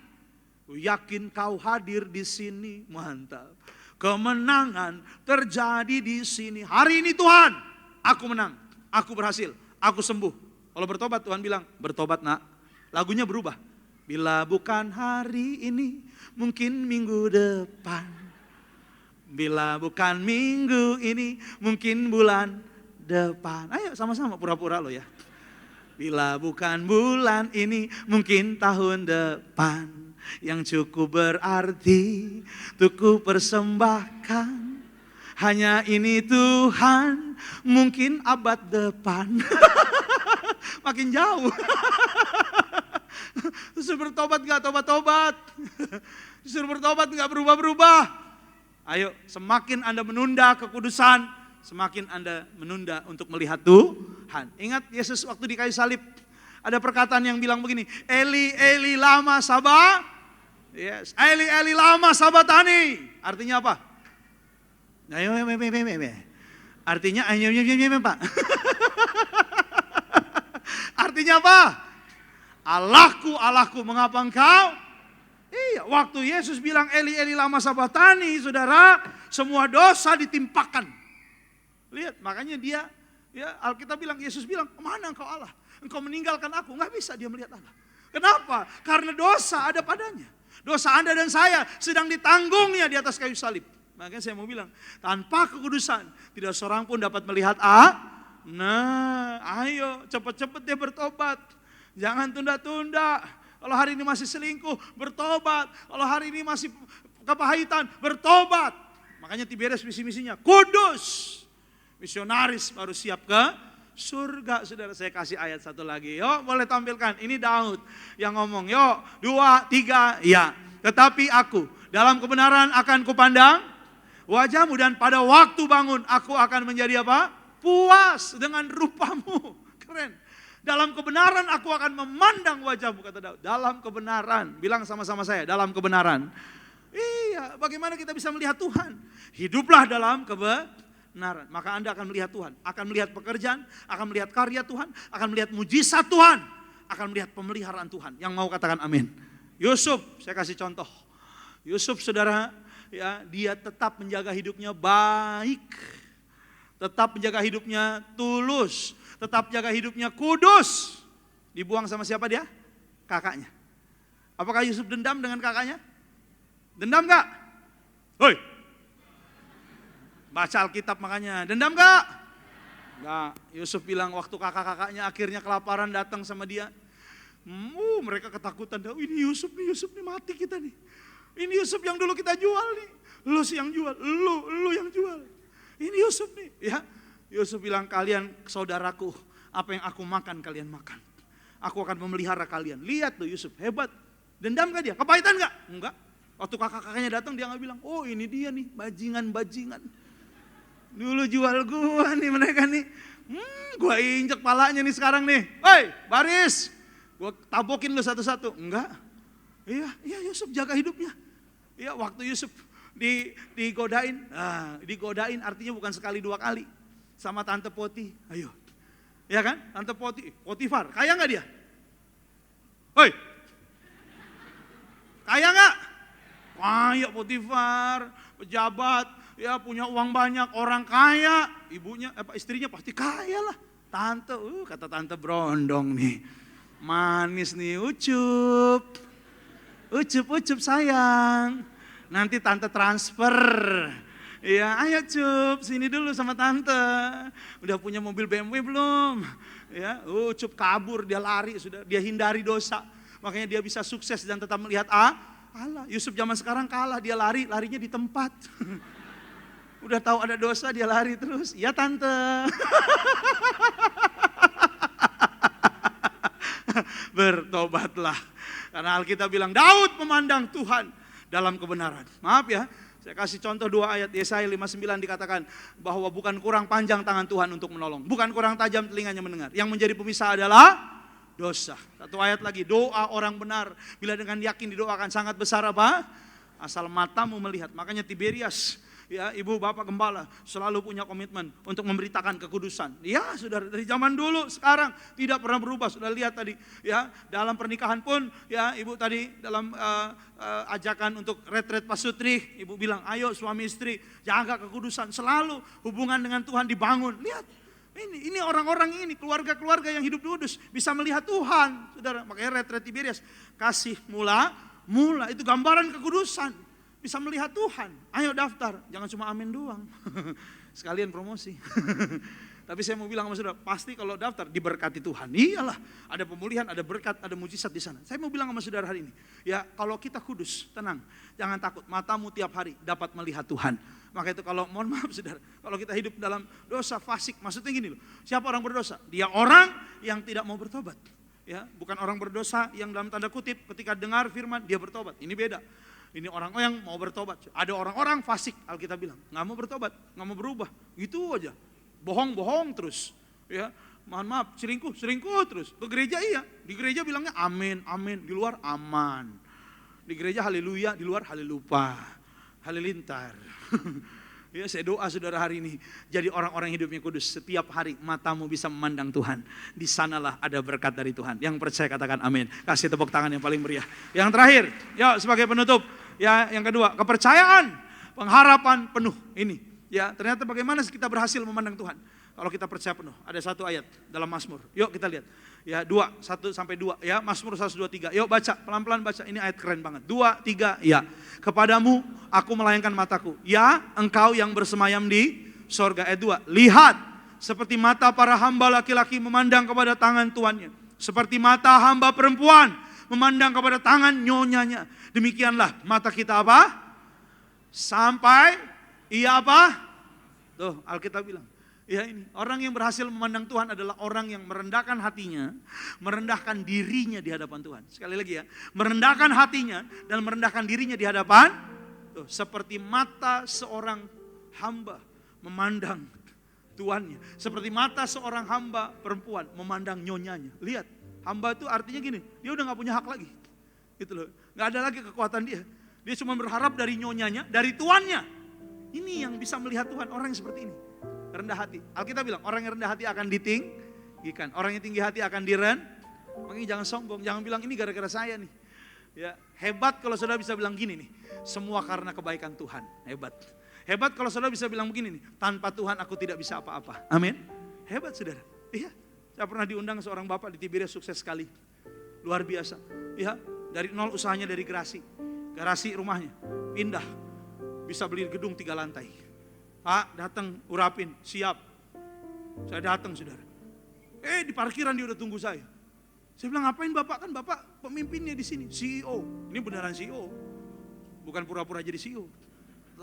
Ku yakin kau hadir di sini, mantap. Kemenangan terjadi di sini. Hari ini Tuhan, aku menang, aku berhasil, aku sembuh. Kalau bertobat Tuhan bilang, bertobat nak. Lagunya berubah. Bila bukan hari ini, mungkin minggu depan. Bila bukan minggu ini, mungkin bulan depan. Ayo sama-sama pura-pura lo ya. Bila bukan bulan ini, mungkin tahun depan. Yang cukup berarti untuk ku persembahkan. Hanya ini Tuhan, mungkin abad depan. Makin jauh. Disuruh bertobat gak tobat-tobat. Disuruh bertobat gak berubah-berubah. Ayo semakin Anda menunda kekudusan, semakin Anda menunda untuk melihat Tuhan. Ingat Yesus waktu di kayu salib. Ada perkataan yang bilang begini. Eli, Eli lama sabah. Yes. Eli, Eli lama sabatani. Artinya apa? Artinya Pak. Artinya apa? Allahku, Allahku, mengapa engkau? Iya, waktu Yesus bilang Eli, Eli lama sabatani, saudara, semua dosa ditimpakan. Lihat, makanya dia, ya Alkitab bilang, Yesus bilang, kemana engkau Allah? Engkau meninggalkan aku, nggak bisa dia melihat Allah. Kenapa? Karena dosa ada padanya. Dosa Anda dan saya sedang ditanggungnya di atas kayu salib. Makanya saya mau bilang, tanpa kekudusan, tidak seorang pun dapat melihat Nah, ayo cepat-cepat dia bertobat. Jangan tunda-tunda. Kalau hari ini masih selingkuh, bertobat. Kalau hari ini masih kepahitan, bertobat. Makanya Tiberius misi-misinya, kudus. Misionaris baru siap ke surga. Saudara, saya kasih ayat satu lagi. Yuk boleh tampilkan. Ini Daud yang ngomong. Yuk 2, 3. Ya. Tetapi aku dalam kebenaran akan kupandang wajahmu. Dan pada waktu bangun aku akan menjadi apa? Puas dengan rupamu. Keren. Dalam kebenaran aku akan memandang wajahmu, kata Daud. Dalam kebenaran, bilang sama-sama saya, dalam kebenaran. Iya, bagaimana kita bisa melihat Tuhan? Hiduplah dalam kebenaran. Maka Anda akan melihat Tuhan, akan melihat pekerjaan, akan melihat karya Tuhan, akan melihat mujizat Tuhan, akan melihat pemeliharaan Tuhan. Yang mau katakan amin. Yusuf, saya kasih contoh. Yusuf saudara, ya, dia tetap menjaga hidupnya baik. Tetap menjaga hidupnya tulus. Tetap jaga hidupnya kudus. Dibuang sama siapa dia? Kakaknya. Apakah Yusuf dendam dengan kakaknya? Dendam gak? Hoi. Baca Alkitab makanya. Dendam gak? Enggak. Yusuf bilang waktu kakak-kakaknya akhirnya kelaparan datang sama dia. Mereka ketakutan. Ini Yusuf nih mati kita nih. Ini Yusuf yang dulu kita jual nih. Lu sih yang jual, lu yang jual. Ini Yusuf nih, ya. Yusuf bilang, kalian saudaraku, apa yang aku makan kalian makan. Aku akan memelihara kalian. Lihat tuh Yusuf, hebat. Dendam gak dia? Kepahitan gak? Enggak. Waktu kakak-kakaknya datang dia gak bilang, oh ini dia nih, bajingan-bajingan. Dulu jual gua nih mereka nih. Gua injek palanya nih sekarang nih. Hei, baris. Gua tabokin lu satu-satu. Enggak. Iya Yusuf jaga hidupnya. Iya, waktu Yusuf digodain. Nah, digodain artinya bukan sekali dua kali. Sama Tante Poti. Ayo. Ya kan? Tante Potifar. Kaya gak dia? Hoi. Kaya gak? Kaya Potifar. Pejabat. Ya punya uang banyak. Orang kaya. Ibunya, istrinya pasti kaya lah. Tante, kata Tante Brondong nih. Manis nih, Ucup. Ucup sayang. Nanti Tante transfer. Iya, ayo Cup, sini dulu sama Tante. Udah punya mobil BMW belum? Ya, Cup kabur, dia lari, sudah dia hindari dosa. Makanya dia bisa sukses dan tetap melihat Allah. Yusuf zaman sekarang kalah, dia larinya di tempat. Udah tahu ada dosa, dia lari terus. Iya Tante. Bertobatlah. Karena Alkitab bilang Daud memandang Tuhan dalam kebenaran. Maaf ya, saya kasih contoh 2 ayat. Yesaya 59 dikatakan bahwa bukan kurang panjang tangan Tuhan untuk menolong. Bukan kurang tajam telinganya mendengar. Yang menjadi pemisah adalah dosa. 1 ayat lagi, doa orang benar bila dengan yakin didoakan sangat besar apa? Asal matamu melihat. Makanya Tiberias, ya, ibu bapak gembala selalu punya komitmen untuk memberitakan kekudusan. Ya, saudara, dari zaman dulu sekarang tidak pernah berubah. Sudah lihat tadi, ya, dalam pernikahan pun, ya, ibu tadi dalam ajakan untuk retret pasutri, ibu bilang, ayo suami istri jaga kekudusan. Selalu hubungan dengan Tuhan dibangun. Lihat, ini orang-orang ini, keluarga-keluarga yang hidup kudus bisa melihat Tuhan, saudara. Makanya retret Tiberias kasih mula itu gambaran kekudusan. Bisa melihat Tuhan, ayo daftar, jangan cuma amin doang, sekalian promosi. Tapi saya mau bilang sama saudara, pasti kalau daftar diberkati Tuhan. Iyalah, ada pemulihan, ada berkat, ada mujizat di sana. Saya mau bilang sama saudara hari ini, ya kalau kita kudus, tenang, jangan takut, matamu tiap hari dapat melihat Tuhan. Maka itu kalau, mohon maaf saudara, kalau kita hidup dalam dosa fasik, maksudnya gini loh, siapa orang berdosa? Dia orang yang tidak mau bertobat. Ya, bukan orang berdosa yang dalam tanda kutip ketika dengar firman dia bertobat. Ini beda. Ini orang yang mau bertobat. Ada orang-orang fasik, Alkitab bilang, nggak mau bertobat, nggak mau berubah, gitu aja, bohong terus, ya, mohon maaf, selingkuh terus. Ke gereja iya, di gereja bilangnya amin, di luar aman, di gereja haleluya, di luar halelupa, halilintar. Ya, saya doa saudara hari ini jadi orang-orang hidupnya kudus. Setiap hari matamu bisa memandang Tuhan. Di sanalah ada berkat dari Tuhan. Yang percaya katakan amin. Kasih tepuk tangan yang paling meriah. Yang terakhir, ya sebagai penutup, ya yang kedua, kepercayaan, pengharapan penuh. Ini, ya ternyata bagaimana kita berhasil memandang Tuhan. Kalau kita percaya penuh, ada satu ayat dalam Mazmur. Yuk kita lihat. Ya 1-2 ya, Mazmur 1, 2, 3. Yuk baca, pelan-pelan baca. Ini ayat keren banget. 2, 3, ya. Kepadamu aku melayangkan mataku. Ya, engkau yang bersemayam di sorga. Ayat 2. Lihat, seperti mata para hamba laki-laki memandang kepada tangan tuannya. Seperti mata hamba perempuan memandang kepada tangan nyonyanya. Demikianlah mata kita apa? Sampai ia apa? Tuh, Alkitab bilang. Ya ini, orang yang berhasil memandang Tuhan adalah orang yang merendahkan hatinya, merendahkan dirinya di hadapan Tuhan. Sekali lagi ya, merendahkan hatinya dan merendahkan dirinya di hadapan, tuh, seperti mata seorang hamba memandang tuannya. Seperti mata seorang hamba perempuan memandang nyonyanya. Lihat, hamba itu artinya gini, dia udah gak punya hak lagi. Gitu loh, gak ada lagi kekuatan dia. Dia cuma berharap dari nyonyanya, dari tuannya. Ini yang bisa melihat Tuhan, orang yang seperti ini. Rendah hati. Alkitab bilang, orang yang rendah hati akan ditinggikan. Orang yang tinggi hati akan makanya jangan sombong, jangan bilang ini gara-gara saya nih. Ya, hebat kalau saudara bisa bilang gini nih, semua karena kebaikan Tuhan. Hebat. Hebat kalau saudara bisa bilang begini nih, tanpa Tuhan aku tidak bisa apa-apa. Amin. Hebat saudara. Iya. Saya pernah diundang seorang bapak di Tiberias, sukses sekali. Luar biasa. Ya, dari nol usahanya dari garasi rumahnya. Pindah. Bisa beli gedung 3 lantai. Pak datang urapin, siap. Saya datang saudara. Di parkiran dia udah tunggu saya. Saya bilang ngapain bapak, kan bapak pemimpinnya di sini, CEO. Ini beneran CEO. Bukan pura-pura jadi CEO.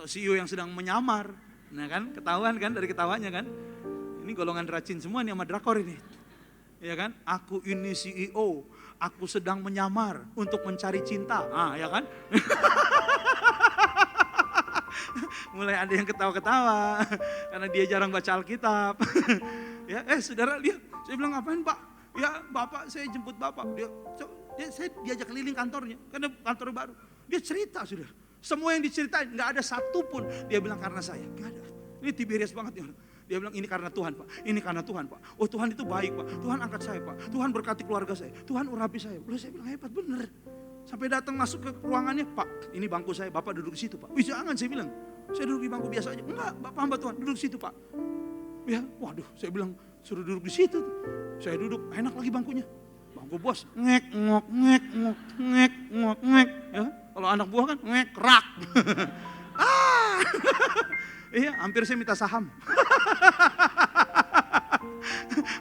CEO yang sedang menyamar. Nah kan, ketahuan kan dari ketawanya kan. Ini golongan racin semua nih sama drakor ini. Ya kan, aku ini CEO, aku sedang menyamar untuk mencari cinta. Ya kan. Mulai ada yang ketawa-ketawa karena dia jarang baca Alkitab. Ya, saudara lihat, saya bilang ngapain Pak? Ya bapak, saya jemput bapak. Saya diajak keliling kantornya, karena kantor baru. Dia cerita sudah, semua yang diceritain, nggak ada satupun dia bilang karena saya, nggak ada. Ini Tiberias banget ya. Dia bilang ini karena Tuhan Pak, ini karena Tuhan Pak. Oh Tuhan itu baik Pak, Tuhan angkat saya Pak, Tuhan berkati keluarga saya, Tuhan urapi saya. Udah saya bilang hebat bener. Sampai datang masuk ke ruangannya, Pak ini bangku saya, Bapak duduk di situ Pak. Wih jangan, saya bilang, saya duduk di bangku biasa aja. Enggak, Bapak hamba Tuhan, duduk di situ Pak. Ya, waduh, saya bilang suruh duduk di situ. Saya duduk, enak lagi bangkunya. Bangku bos, ngek, ngok, ngek, ngok, ngek, ngok, ngek. Ya, kalau anak buah kan ngek, rak. Iya, hampir saya minta saham.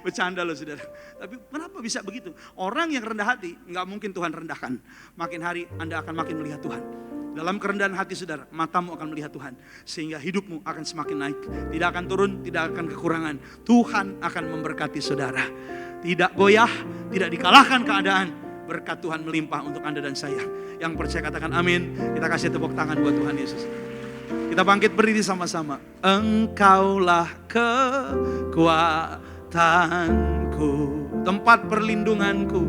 Bercanda loh saudara. Tapi kenapa bisa begitu? Orang yang rendah hati, nggak mungkin Tuhan rendahkan. Makin hari Anda akan makin melihat Tuhan. Dalam kerendahan hati saudara, matamu akan melihat Tuhan. Sehingga hidupmu akan semakin naik. Tidak akan turun, tidak akan kekurangan. Tuhan akan memberkati saudara. Tidak goyah, tidak dikalahkan keadaan. Berkat Tuhan melimpah untuk Anda dan saya. Yang percaya katakan amin. Kita kasih tepuk tangan buat Tuhan Yesus. Kita bangkit berdiri sama-sama. Engkaulah kekuatanku, tempat perlindunganku,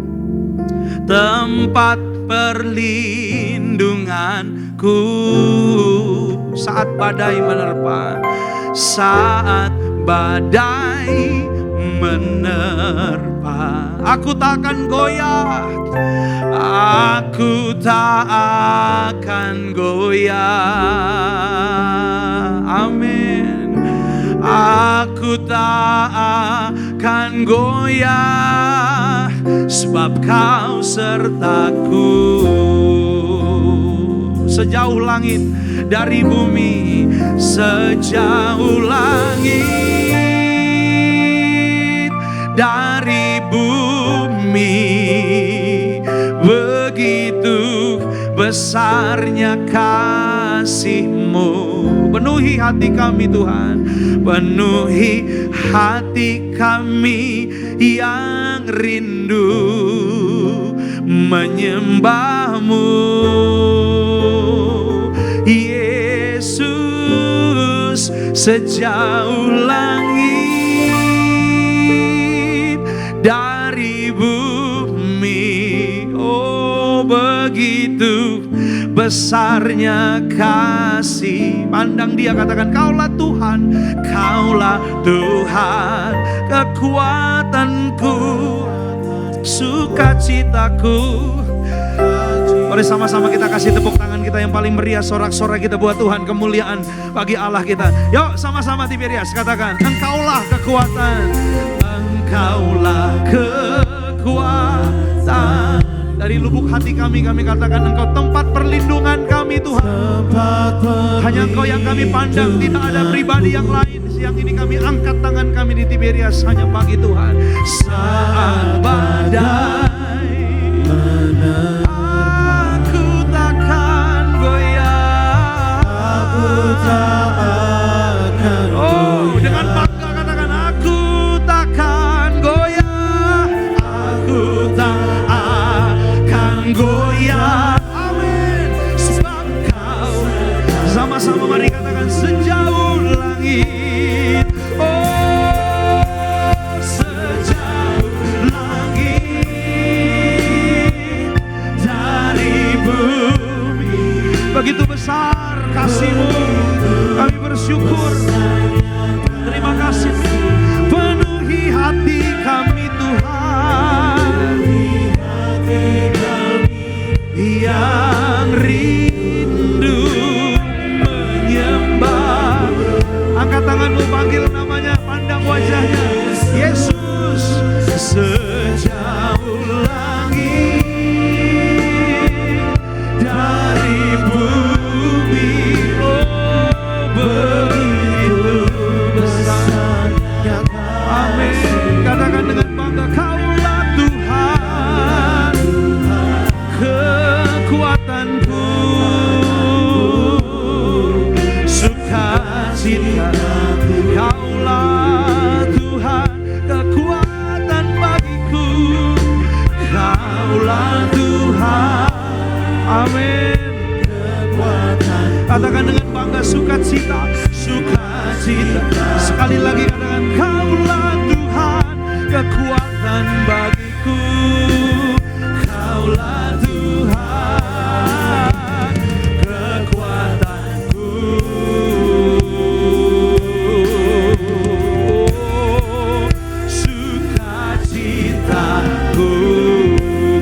tempat perlindunganku. Saat badai menerpa, saat badai menerpa, aku tak akan goyah, aku tak akan goyah. Amin. Aku tak akan goyah, sebab Kau sertaku. Sejauh langit dari bumi, sejauh langit dari bumi, begitu besarnya kasih-Mu. Penuhi hati kami Tuhan, penuhi hati kami yang rindu menyembah-Mu. Yesus, sejauh langit dari bumi, oh begitu besarnya kasih. Pandang Dia, katakan Kaulah Tuhan, Kaulah Tuhan, kekuatanku, sukacitaku. Mari sama-sama kita kasih tepuk tangan kita yang paling meriah, sorak-sorai kita buat Tuhan, kemuliaan bagi Allah kita. Yuk sama-sama Tiberias katakan, Engkaulah kekuatan, Engkaulah kekuatan. Dari lubuk hati kami katakan Engkau tempat perlindungan kami Tuhan. Hanya Engkau yang kami pandang, tidak ada pribadi yang lain. Siang ini kami angkat tangan kami di Tiberias hanya bagi Tuhan. Saat badai aku takkan goyah, aku tak akan goyah. Dengan bangga katakan aku takkan goyah, aku tak goyah. Amin. Sebab Kau, sama-sama mari katakan sejauh langit, oh sukacitaku. Kaulah Tuhan kekuatan bagiku. Kaulah Tuhan, amin. Kekuatan. Katakan dengan bangga sukacita, sukacita. Sekali lagi katakan kaulah Tuhan kekuatan bagiku. Kaulah Tuhan kekuatanku. Sukacitaku.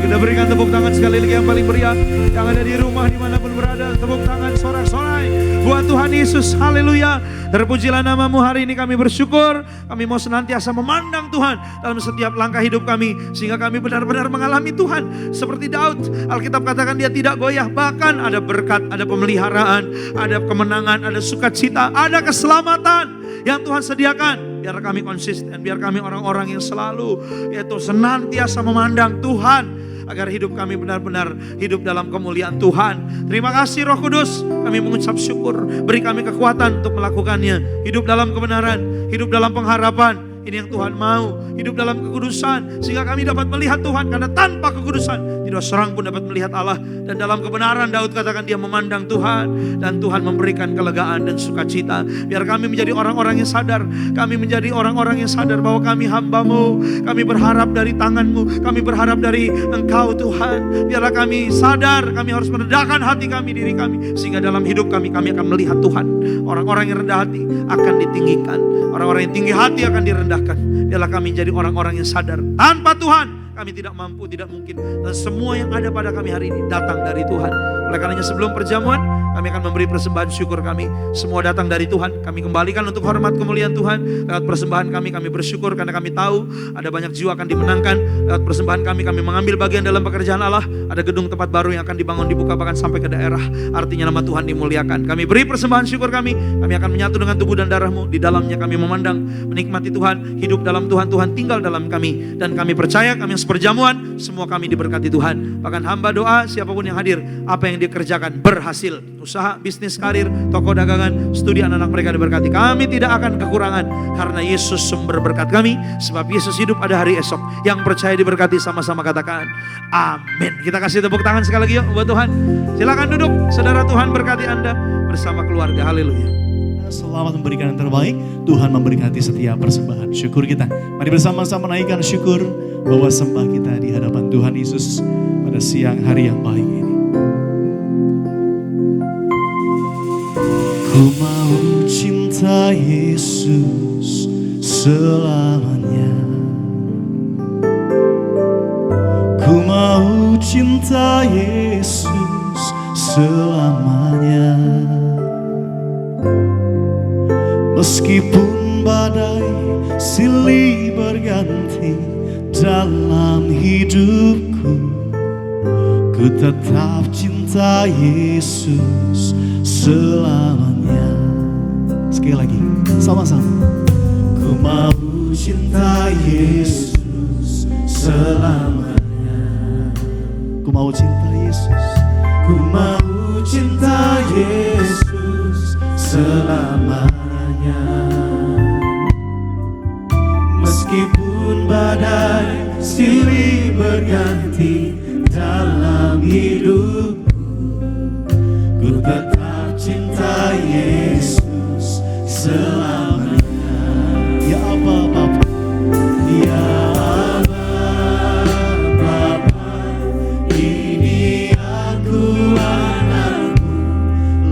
Kita berikan tepuk tangan sekali lagi yang paling meriah. Yang ada di rumah dimanapun berada, tepuk tangan sorak-sorai buat Tuhan Yesus. Haleluya. Terpujilah namamu. Hari ini kami bersyukur. Kami mau senantiasa memandang Tuhan dalam setiap langkah hidup kami, sehingga kami benar-benar mengalami Tuhan. Seperti Daud, Alkitab katakan dia tidak goyah. Bahkan ada berkat, ada pemeliharaan, ada kemenangan, ada sukacita, ada keselamatan yang Tuhan sediakan. Biar kami konsisten, biar kami orang-orang yang selalu yaitu senantiasa memandang Tuhan, agar hidup kami benar-benar hidup dalam kemuliaan Tuhan. Terima kasih Roh Kudus, kami mengucap syukur. Beri kami kekuatan untuk melakukannya. Hidup dalam kebenaran, hidup dalam pengharapan. Ini yang Tuhan mau, hidup dalam kekudusan, sehingga kami dapat melihat Tuhan. Karena tanpa kekudusan tidak seorang pun dapat melihat Allah. Dan dalam kebenaran Daud katakan dia memandang Tuhan, dan Tuhan memberikan kelegaan dan sukacita. Biar kami menjadi orang-orang yang sadar, kami menjadi orang-orang yang sadar bahwa kami hamba-Mu. Kami berharap dari tangan-Mu, kami berharap dari Engkau Tuhan. Biarlah kami sadar, kami harus merendahkan hati kami, diri kami, sehingga dalam hidup kami akan melihat Tuhan. Orang-orang yang rendah hati akan ditinggikan, orang-orang yang tinggi hati akan direndahkan. Biarlah kami jadi orang-orang yang sadar, tanpa Tuhan kami tidak mampu, tidak mungkin. Dan semua yang ada pada kami hari ini datang dari Tuhan. Oleh karenanya sebelum perjamuan kami akan memberi persembahan syukur kami. Semua datang dari Tuhan. Kami kembalikan untuk hormat kemuliaan Tuhan. Lewat persembahan kami bersyukur karena kami tahu ada banyak jiwa akan dimenangkan. Lewat persembahan kami mengambil bagian dalam pekerjaan Allah. Ada gedung tempat baru yang akan dibangun, dibuka bahkan sampai ke daerah. Artinya nama Tuhan dimuliakan. Kami beri persembahan syukur kami. Kami akan menyatu dengan tubuh dan darah-Mu. Di dalamnya kami memandang, menikmati Tuhan, hidup dalam Tuhan. Tuhan tinggal dalam kami. Dan kami percaya kami yang seperjamuan, semua kami diberkati Tuhan. Bahkan hamba doa siapapun yang hadir, apa yang dia kerjakan berhasil. Usaha, bisnis, karir, toko dagangan, studi anak-anak mereka diberkati. Kami tidak akan kekurangan karena Yesus sumber berkat kami. Sebab Yesus hidup ada hari esok. Yang percaya diberkati, sama-sama katakan amin. Kita kasih tepuk tangan sekali lagi yuk buat Tuhan. Silakan duduk, saudara. Tuhan berkati Anda bersama keluarga. Haleluya. Selamat memberikan yang terbaik. Tuhan memberkati setiap persembahan syukur kita. Mari bersama-sama naikkan syukur bahwa sembah kita di hadapan Tuhan Yesus pada siang hari yang baik ini. Ku mau cinta Yesus selamanya. Ku mau cinta Yesus selamanya. Meskipun badai silih berganti dalam hidupku, ku tetap cinta Yesus selamanya. Sekali lagi, sama-sama. Ku mau cinta Yesus selamanya. Ku mau cinta Yesus. Ku mau cinta Yesus selamanya. Meskipun badai silih berganti dalam hidupku, ku tetap cinta Yesus selamanya. Ya Aba Bapa, ya Aba Bapa, ini aku anakmu,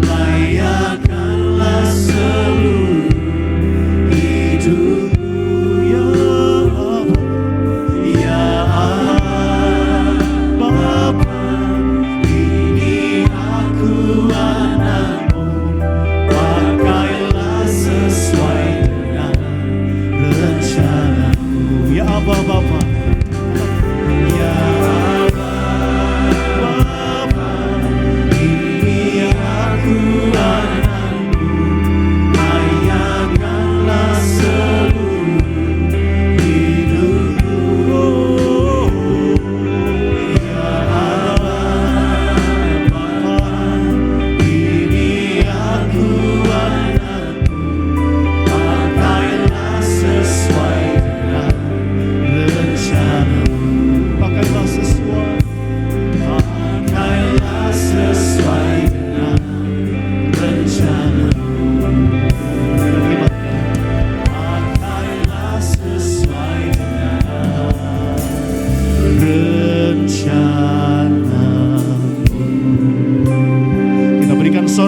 layakkanlah seluruh hidupku. Ya Aba, ya Aba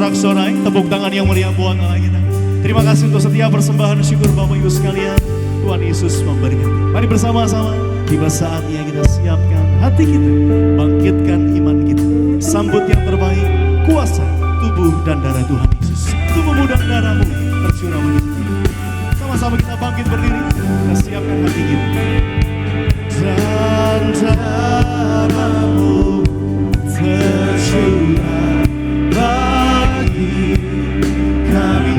bersorak-sorai, tepuk tangan yang meriah buat Allah kita. Terima kasih untuk setiap persembahan syukur Bapak Ibu sekalian. Tuhan Yesus memberkati. Mari bersama-sama, tiba saatnya kita siapkan hati kita, bangkitkan iman kita, sambut yang terbaik, kuasa tubuh dan darah Tuhan Yesus. Tubuhmu dan darahmu tercurah bagi kita. Sama-sama kita bangkit berdiri, kita siapkan hati kita. Dan darahmu tercurah bagi kami,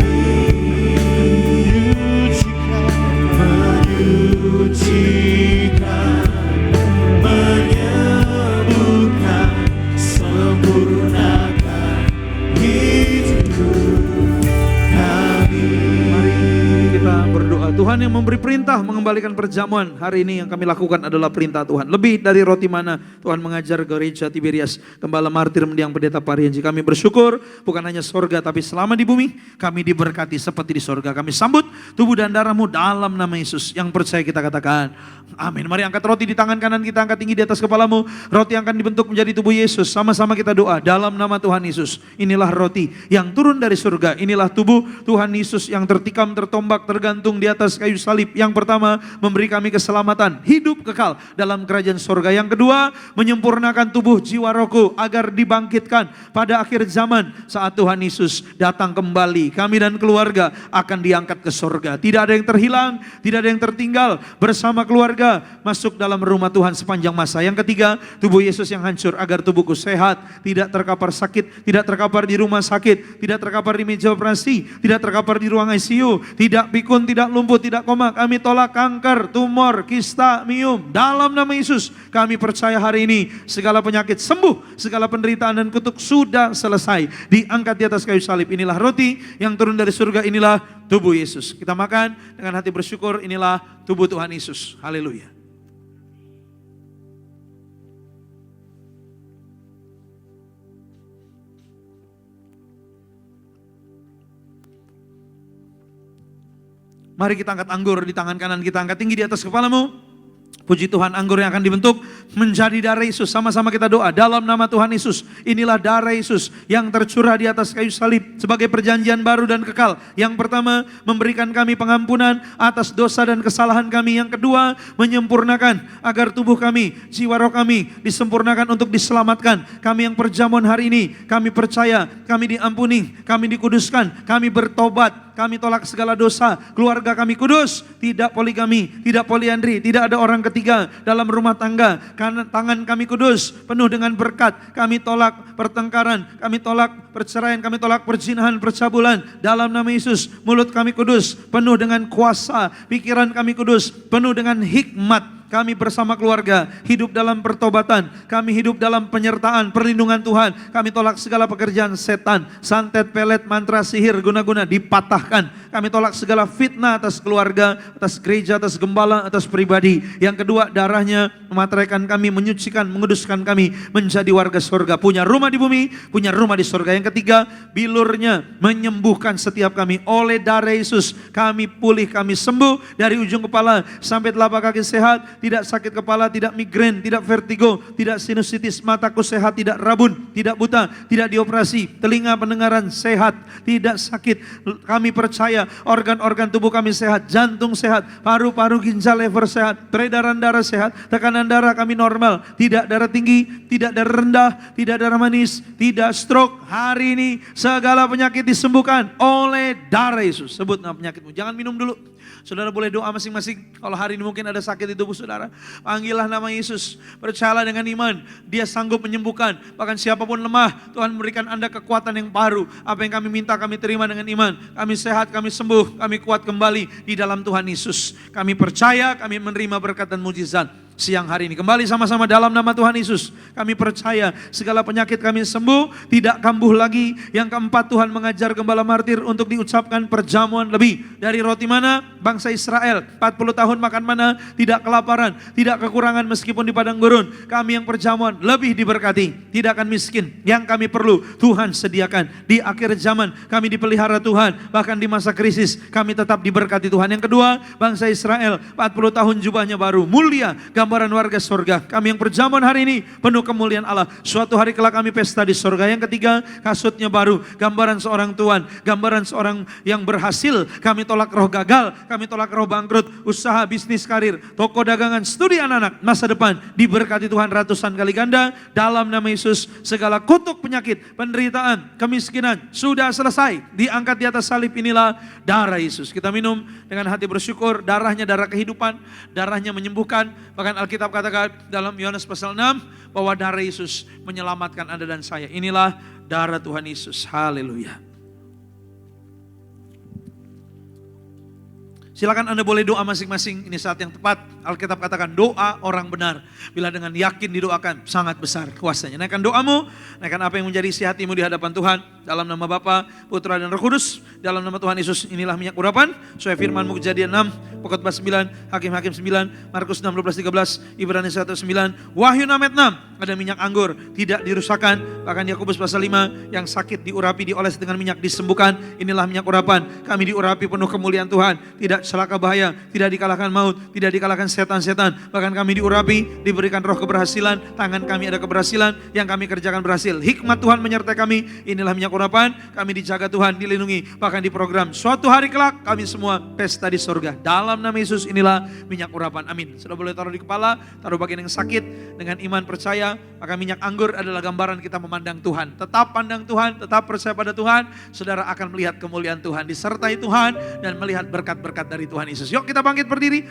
menyucikan, menyembuhkan, sempurnakan hidup kami. Mari kita berdoa. Tuhan yang memberi perintah mengembalikan perjamuan hari ini, yang kami lakukan adalah perintah Tuhan. Lebih dari roti mana Tuhan mengajar gereja Tiberias, Gembala Martir Mendiang Pendeta Parianji. Kami bersyukur bukan hanya sorga, tapi selama di bumi kami diberkati seperti di sorga. Kami sambut tubuh dan darahmu dalam nama Yesus. Yang percaya kita katakan amin. Mari angkat roti di tangan kanan kita, angkat tinggi di atas kepalamu. Roti yang akan dibentuk menjadi tubuh Yesus. Sama-sama kita doa dalam nama Tuhan Yesus. Inilah roti yang turun dari surga. Inilah tubuh Tuhan Yesus yang tertikam, tertombak, tergantung di atas kayu salib. Yang pertama, memberi kami keselamatan, hidup kekal dalam kerajaan surga. Yang kedua, menyempurnakan tubuh jiwa rohku agar dibangkitkan pada akhir zaman saat Tuhan Yesus datang kembali. Kami dan keluarga akan diangkat ke surga. Tidak ada yang terhilang, tidak ada yang tertinggal. Bersama keluarga masuk dalam rumah Tuhan sepanjang masa. Yang ketiga, tubuh Yesus yang hancur agar tubuhku sehat, tidak terkapar sakit, tidak terkapar di rumah sakit, tidak terkapar di meja operasi, tidak terkapar di ruang ICU, tidak pikun, tidak lumpuh, tidak koma. Kami tolak kanker, tumor, kista, miom. Dalam nama Yesus kami percaya hari ini segala penyakit sembuh, segala penderitaan dan kutuk sudah selesai, diangkat di atas kayu salib. Inilah roti yang turun dari surga, inilah tubuh Yesus. Kita makan dengan hati bersyukur, inilah tubuh Tuhan Yesus. Haleluya. Mari kita angkat anggur di tangan kanan kita, angkat tinggi di atas kepalamu. Puji Tuhan, anggur yang akan dibentuk menjadi darah Yesus. Sama-sama kita doa dalam nama Tuhan Yesus. Inilah darah Yesus yang tercurah di atas kayu salib sebagai perjanjian baru dan kekal. Yang pertama, memberikan kami pengampunan atas dosa dan kesalahan kami. Yang kedua, menyempurnakan agar tubuh kami, jiwa roh kami disempurnakan untuk diselamatkan. Kami yang perjamuan hari ini, kami percaya, kami diampuni, kami dikuduskan, kami bertobat, kami tolak segala dosa. Keluarga kami kudus, tidak poligami, tidak poliandri, tidak ada orang ketiga dalam rumah tangga. Karena tangan kami kudus, penuh dengan berkat. Kami tolak pertengkaran, kami tolak perceraian, kami tolak perzinahan, percabulan. Dalam nama Yesus, mulut kami kudus, penuh dengan kuasa. Pikiran kami kudus, penuh dengan hikmat. Kami bersama keluarga hidup dalam pertobatan. Kami hidup dalam penyertaan, perlindungan Tuhan. Kami tolak segala pekerjaan setan, santet, pelet, mantra, sihir, guna-guna dipatahkan. Kami tolak segala fitnah atas keluarga, atas gereja, atas gembala, atas pribadi. Yang kedua, darahnya memateraikan kami, menyucikan, menguduskan kami menjadi warga surga. Punya rumah di bumi, punya rumah di surga. Yang ketiga, bilurnya menyembuhkan setiap kami. Oleh darah Yesus kami pulih, kami sembuh dari ujung kepala sampai telapak kaki sehat. Tidak sakit kepala, tidak migrain, tidak vertigo, tidak sinusitis, mataku sehat, tidak rabun, tidak buta, tidak dioperasi, telinga pendengaran sehat, tidak sakit. Kami percaya organ-organ tubuh kami sehat, jantung sehat, paru-paru, ginjal, lever sehat, peredaran darah sehat, tekanan darah kami normal, tidak darah tinggi, tidak darah rendah, tidak darah manis, tidak stroke. Hari ini segala penyakit disembuhkan oleh darah Yesus. Sebut nama penyakitmu, jangan minum dulu. Saudara boleh doa masing-masing. Kalau hari ini mungkin ada sakit di tubuh saudara, panggillah nama Yesus. Percayalah dengan iman, Dia sanggup menyembuhkan. Bahkan siapapun lemah, Tuhan memberikan Anda kekuatan yang baru. Apa yang kami minta kami terima dengan iman. Kami sehat, kami sembuh, kami kuat kembali di dalam Tuhan Yesus. Kami percaya, kami menerima berkat dan mujizat siang hari ini. Kembali sama-sama dalam nama Tuhan Yesus. Kami percaya segala penyakit kami sembuh, tidak kambuh lagi. Yang keempat, Tuhan mengajar Gembala Martir untuk diucapkan perjamuan lebih. Dari roti mana? Bangsa Israel 40 tahun makan mana, tidak kelaparan, tidak kekurangan meskipun di padang gurun. Kami yang perjamuan lebih diberkati, tidak akan miskin. Yang kami perlu Tuhan sediakan. Di akhir zaman kami dipelihara Tuhan, bahkan di masa krisis kami tetap diberkati Tuhan. Yang kedua, bangsa Israel 40 tahun jubahnya baru, mulia, gambar gambaran warga surga. Kami yang berjamuan hari ini penuh kemuliaan Allah. Suatu hari kelak kami pesta di surga. Yang ketiga, kasutnya baru, gambaran seorang tuan, gambaran seorang yang berhasil. Kami tolak roh gagal, kami tolak roh bangkrut, usaha, bisnis, karir, toko dagangan, studi anak-anak, masa depan diberkati Tuhan ratusan kali ganda. Dalam nama Yesus, segala kutuk penyakit, penderitaan, kemiskinan sudah selesai, diangkat di atas salib. Inilah darah Yesus. Kita minum dengan hati bersyukur. Darahnya darah kehidupan, darahnya menyembuhkan. Bahkan Alkitab katakan dalam Yohanes pasal 6 bahwa darah Yesus menyelamatkan Anda dan saya. Inilah darah Tuhan Yesus. Haleluya. Silakan Anda boleh doa masing-masing, ini saat yang tepat. Alkitab katakan doa orang benar, bila dengan yakin didoakan, sangat besar kuasanya. Naikkan doamu, naikkan apa yang menjadi isi hatimu di hadapan Tuhan. Dalam nama Bapa, Putra dan Roh Kudus, dalam nama Tuhan Yesus, inilah minyak urapan. Sesuai firman-Mu Kejadian 6, Pengkhotbah 9, Hakim-Hakim 9, Markus 6, 12-13, Ibrani 1-9, Wahyu 6, ada minyak anggur, tidak dirusakkan. Bahkan Yakobus pasal 5, yang sakit diurapi, dioles dengan minyak, disembuhkan. Inilah minyak urapan, kami diurapi penuh kemuliaan Tuhan. Tidak celaka bahaya, tidak dikalahkan maut, tidak dikalahkan setan-setan. Bahkan kami diurapi, diberikan roh keberhasilan. Tangan kami ada keberhasilan, yang kami kerjakan berhasil. Hikmat Tuhan menyertai kami. Inilah minyak urapan, kami dijaga Tuhan, dilindungi. Bahkan diprogram suatu hari kelak kami semua pesta di surga. Dalam nama Yesus, inilah minyak urapan. Amin. Sudah boleh taruh di kepala, taruh bagian yang sakit. Dengan iman percaya, maka minyak anggur adalah gambaran kita memandang Tuhan. Tetap pandang Tuhan, tetap percaya pada Tuhan. Saudara akan melihat kemuliaan Tuhan, disertai Tuhan, dan melihat berkat-berkat dari Tuhan Yesus. Yuk kita bangkit berdiri.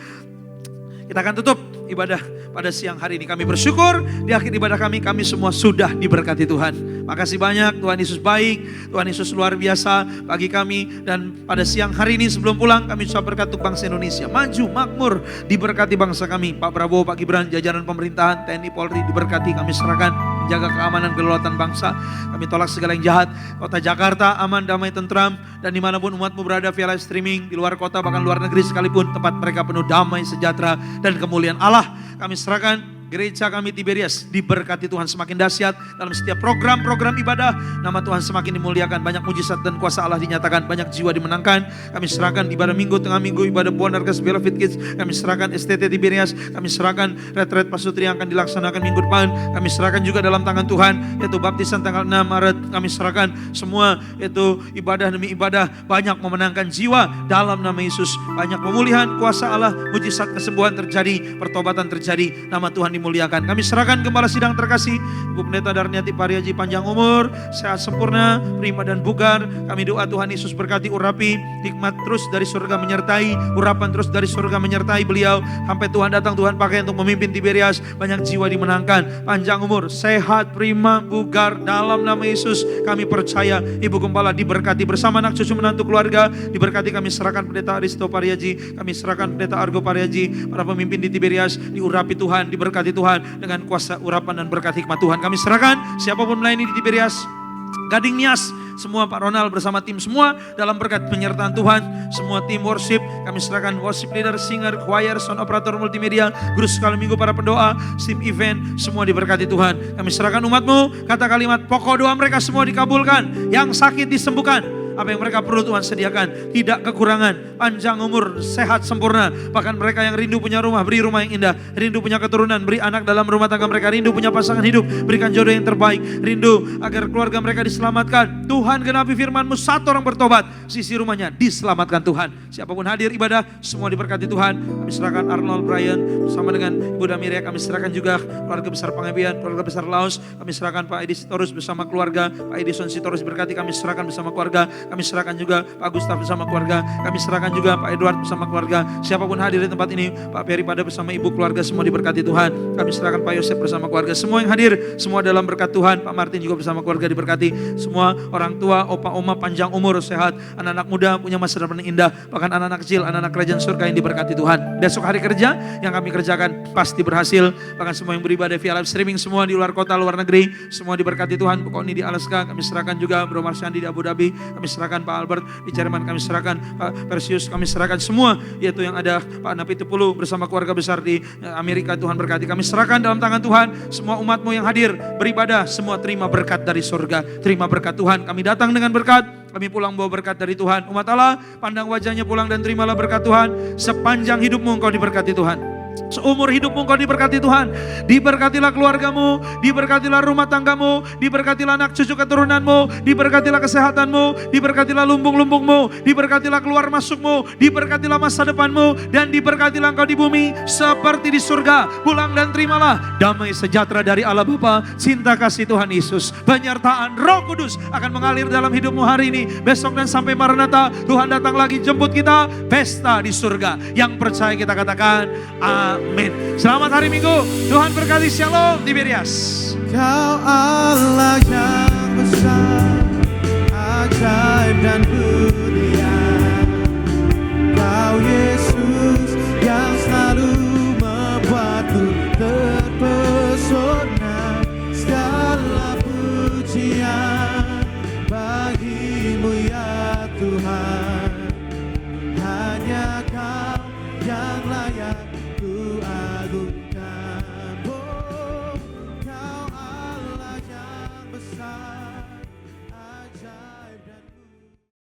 Kita akan tutup ibadah pada siang hari ini. Kami bersyukur di akhir ibadah kami semua sudah diberkati Tuhan. Makasih banyak, Tuhan Yesus baik, Tuhan Yesus luar biasa bagi kami. Dan pada siang hari ini sebelum pulang kami ucap berkat untuk bangsa Indonesia. Maju, makmur, diberkati bangsa kami. Pak Prabowo, Pak Gibran, jajaran pemerintahan, TNI, Polri diberkati. Kami serahkan menjaga keamanan kedaulatan bangsa. Kami tolak segala yang jahat. Kota Jakarta aman, damai, tentram. Dan dimanapun umatmu berada via live streaming, di luar kota bahkan luar negeri sekalipun, tempat mereka penuh damai, sejahtera, dan kemuliaan Allah. Kami serahkan gereja kami Tiberias, diberkati Tuhan semakin dahsyat dalam setiap program-program ibadah. Nama Tuhan semakin dimuliakan, banyak mujizat dan kuasa Allah dinyatakan, banyak jiwa dimenangkan. Kami serahkan ibadah minggu, tengah minggu, ibadah Puan Darkas Benefit Kids. Kami serahkan STT Tiberias, kami serahkan retret pasutri yang akan dilaksanakan minggu depan. Kami serahkan juga dalam tangan Tuhan, yaitu baptisan tanggal 6 Maret. Kami serahkan semua, yaitu ibadah demi ibadah, banyak memenangkan jiwa dalam nama Yesus. Banyak pemulihan, kuasa Allah, mujizat kesembuhan terjadi, pertobatan terjadi, nama Tuhan dimuliakan. Kami serahkan Gembala Sidang terkasih Ibu Pendeta Darniati Pariaji, panjang umur, sehat sempurna, prima dan bugar. Kami doa Tuhan Yesus berkati, urapi, hikmat terus dari surga menyertai, urapan terus dari surga menyertai beliau sampai Tuhan datang, Tuhan pakai untuk memimpin Tiberias. Banyak jiwa dimenangkan, panjang umur, sehat, prima, bugar dalam nama Yesus. Kami percaya Ibu Gembala diberkati bersama anak cucu menantu keluarga, diberkati. Kami serahkan Pendeta Aristo Pariaji, kami serahkan Pendeta Argo Pariaji, para pemimpin di Tiberias, diurapi Tuhan, diberkati Tuhan dengan kuasa urapan dan berkat hikmat Tuhan. Kami serahkan siapapun melayani di Tiberias, Gading Nias, semua Pak Ronald bersama tim semua dalam berkat penyertaan Tuhan. Semua tim worship, kami serahkan worship leader, singer, choir, sound operator multimedia, guru sekali minggu, para pendoa, tim event, semua diberkati Tuhan. Kami serahkan umatmu, kata kalimat pokok doa mereka semua dikabulkan, yang sakit disembuhkan. Apa yang mereka perlu Tuhan sediakan, tidak kekurangan, panjang umur, sehat sempurna. Bahkan mereka yang rindu punya rumah, beri rumah yang indah. Rindu punya keturunan, beri anak dalam rumah tangga mereka. Rindu punya pasangan hidup, berikan jodoh yang terbaik. Rindu agar keluarga mereka diselamatkan. Tuhan genapi firman-Mu, satu orang bertobat, sisi rumahnya diselamatkan Tuhan. Siapapun hadir ibadah, semua diberkati Tuhan. Kami serahkan Arnold Brian bersama dengan Ibu Damiria. Kami serahkan juga keluarga besar Pangebian, keluarga besar Laos. Kami serahkan Pak Edi Sitorus bersama keluarga, Pak Edison Sitorus berkati. Kami serahkan bersama keluarga. Kami serahkan juga Pak Gustaf bersama keluarga. Kami serahkan juga Pak Edward bersama keluarga. Siapapun hadir di tempat ini, Pak Peri Pada bersama ibu keluarga, semua diberkati Tuhan. Kami serahkan Pak Yosef bersama keluarga. Semua yang hadir, semua dalam berkat Tuhan. Pak Martin juga bersama keluarga diberkati. Semua orang tua, opa, oma, panjang umur, sehat. Anak-anak muda punya masa depan yang indah. Bahkan anak-anak kecil, anak-anak kerajaan surga yang diberkati Tuhan. Besok hari kerja yang kami kerjakan pasti berhasil. Bahkan semua yang beribadah via live streaming, semua di luar kota, luar negeri, semua diberkati Tuhan. Pokok ini di Alaska, kami serahkan juga Bro Marsyandi di Abu Dhabi. Kami serahkan Pak Albert di Jerman, kami serahkan Pak Persius, kami serahkan semua, yaitu yang ada Pak Napitupulu bersama keluarga besar di Amerika. Tuhan berkati. Kami serahkan dalam tangan Tuhan semua umat-Mu yang hadir beribadah, semua terima berkat dari surga, terima berkat Tuhan. Kami datang dengan berkat, kami pulang bawa berkat dari Tuhan. Umat Allah, pandang wajahnya pulang dan terimalah berkat Tuhan. Sepanjang hidupmu engkau diberkati Tuhan. Seumur hidupmu kau diberkati Tuhan. Diberkatilah keluargamu, diberkatilah rumah tanggamu, diberkatilah anak cucu keturunanmu, diberkatilah kesehatanmu, diberkatilah lumbung-lumbungmu, diberkatilah keluar masukmu, diberkatilah masa depanmu, dan diberkatilah engkau di bumi seperti di surga. Pulang dan terimalah damai sejahtera dari Allah Bapa, cinta kasih Tuhan Yesus, penyertaan Roh Kudus akan mengalir dalam hidupmu hari ini, besok dan sampai Maranatha. Tuhan datang lagi jemput kita, pesta di surga. Yang percaya kita katakan amin. Selamat hari Minggu. Tuhan berkati. Shalom Tiberias. Kau Allah yang besar, ajaib dan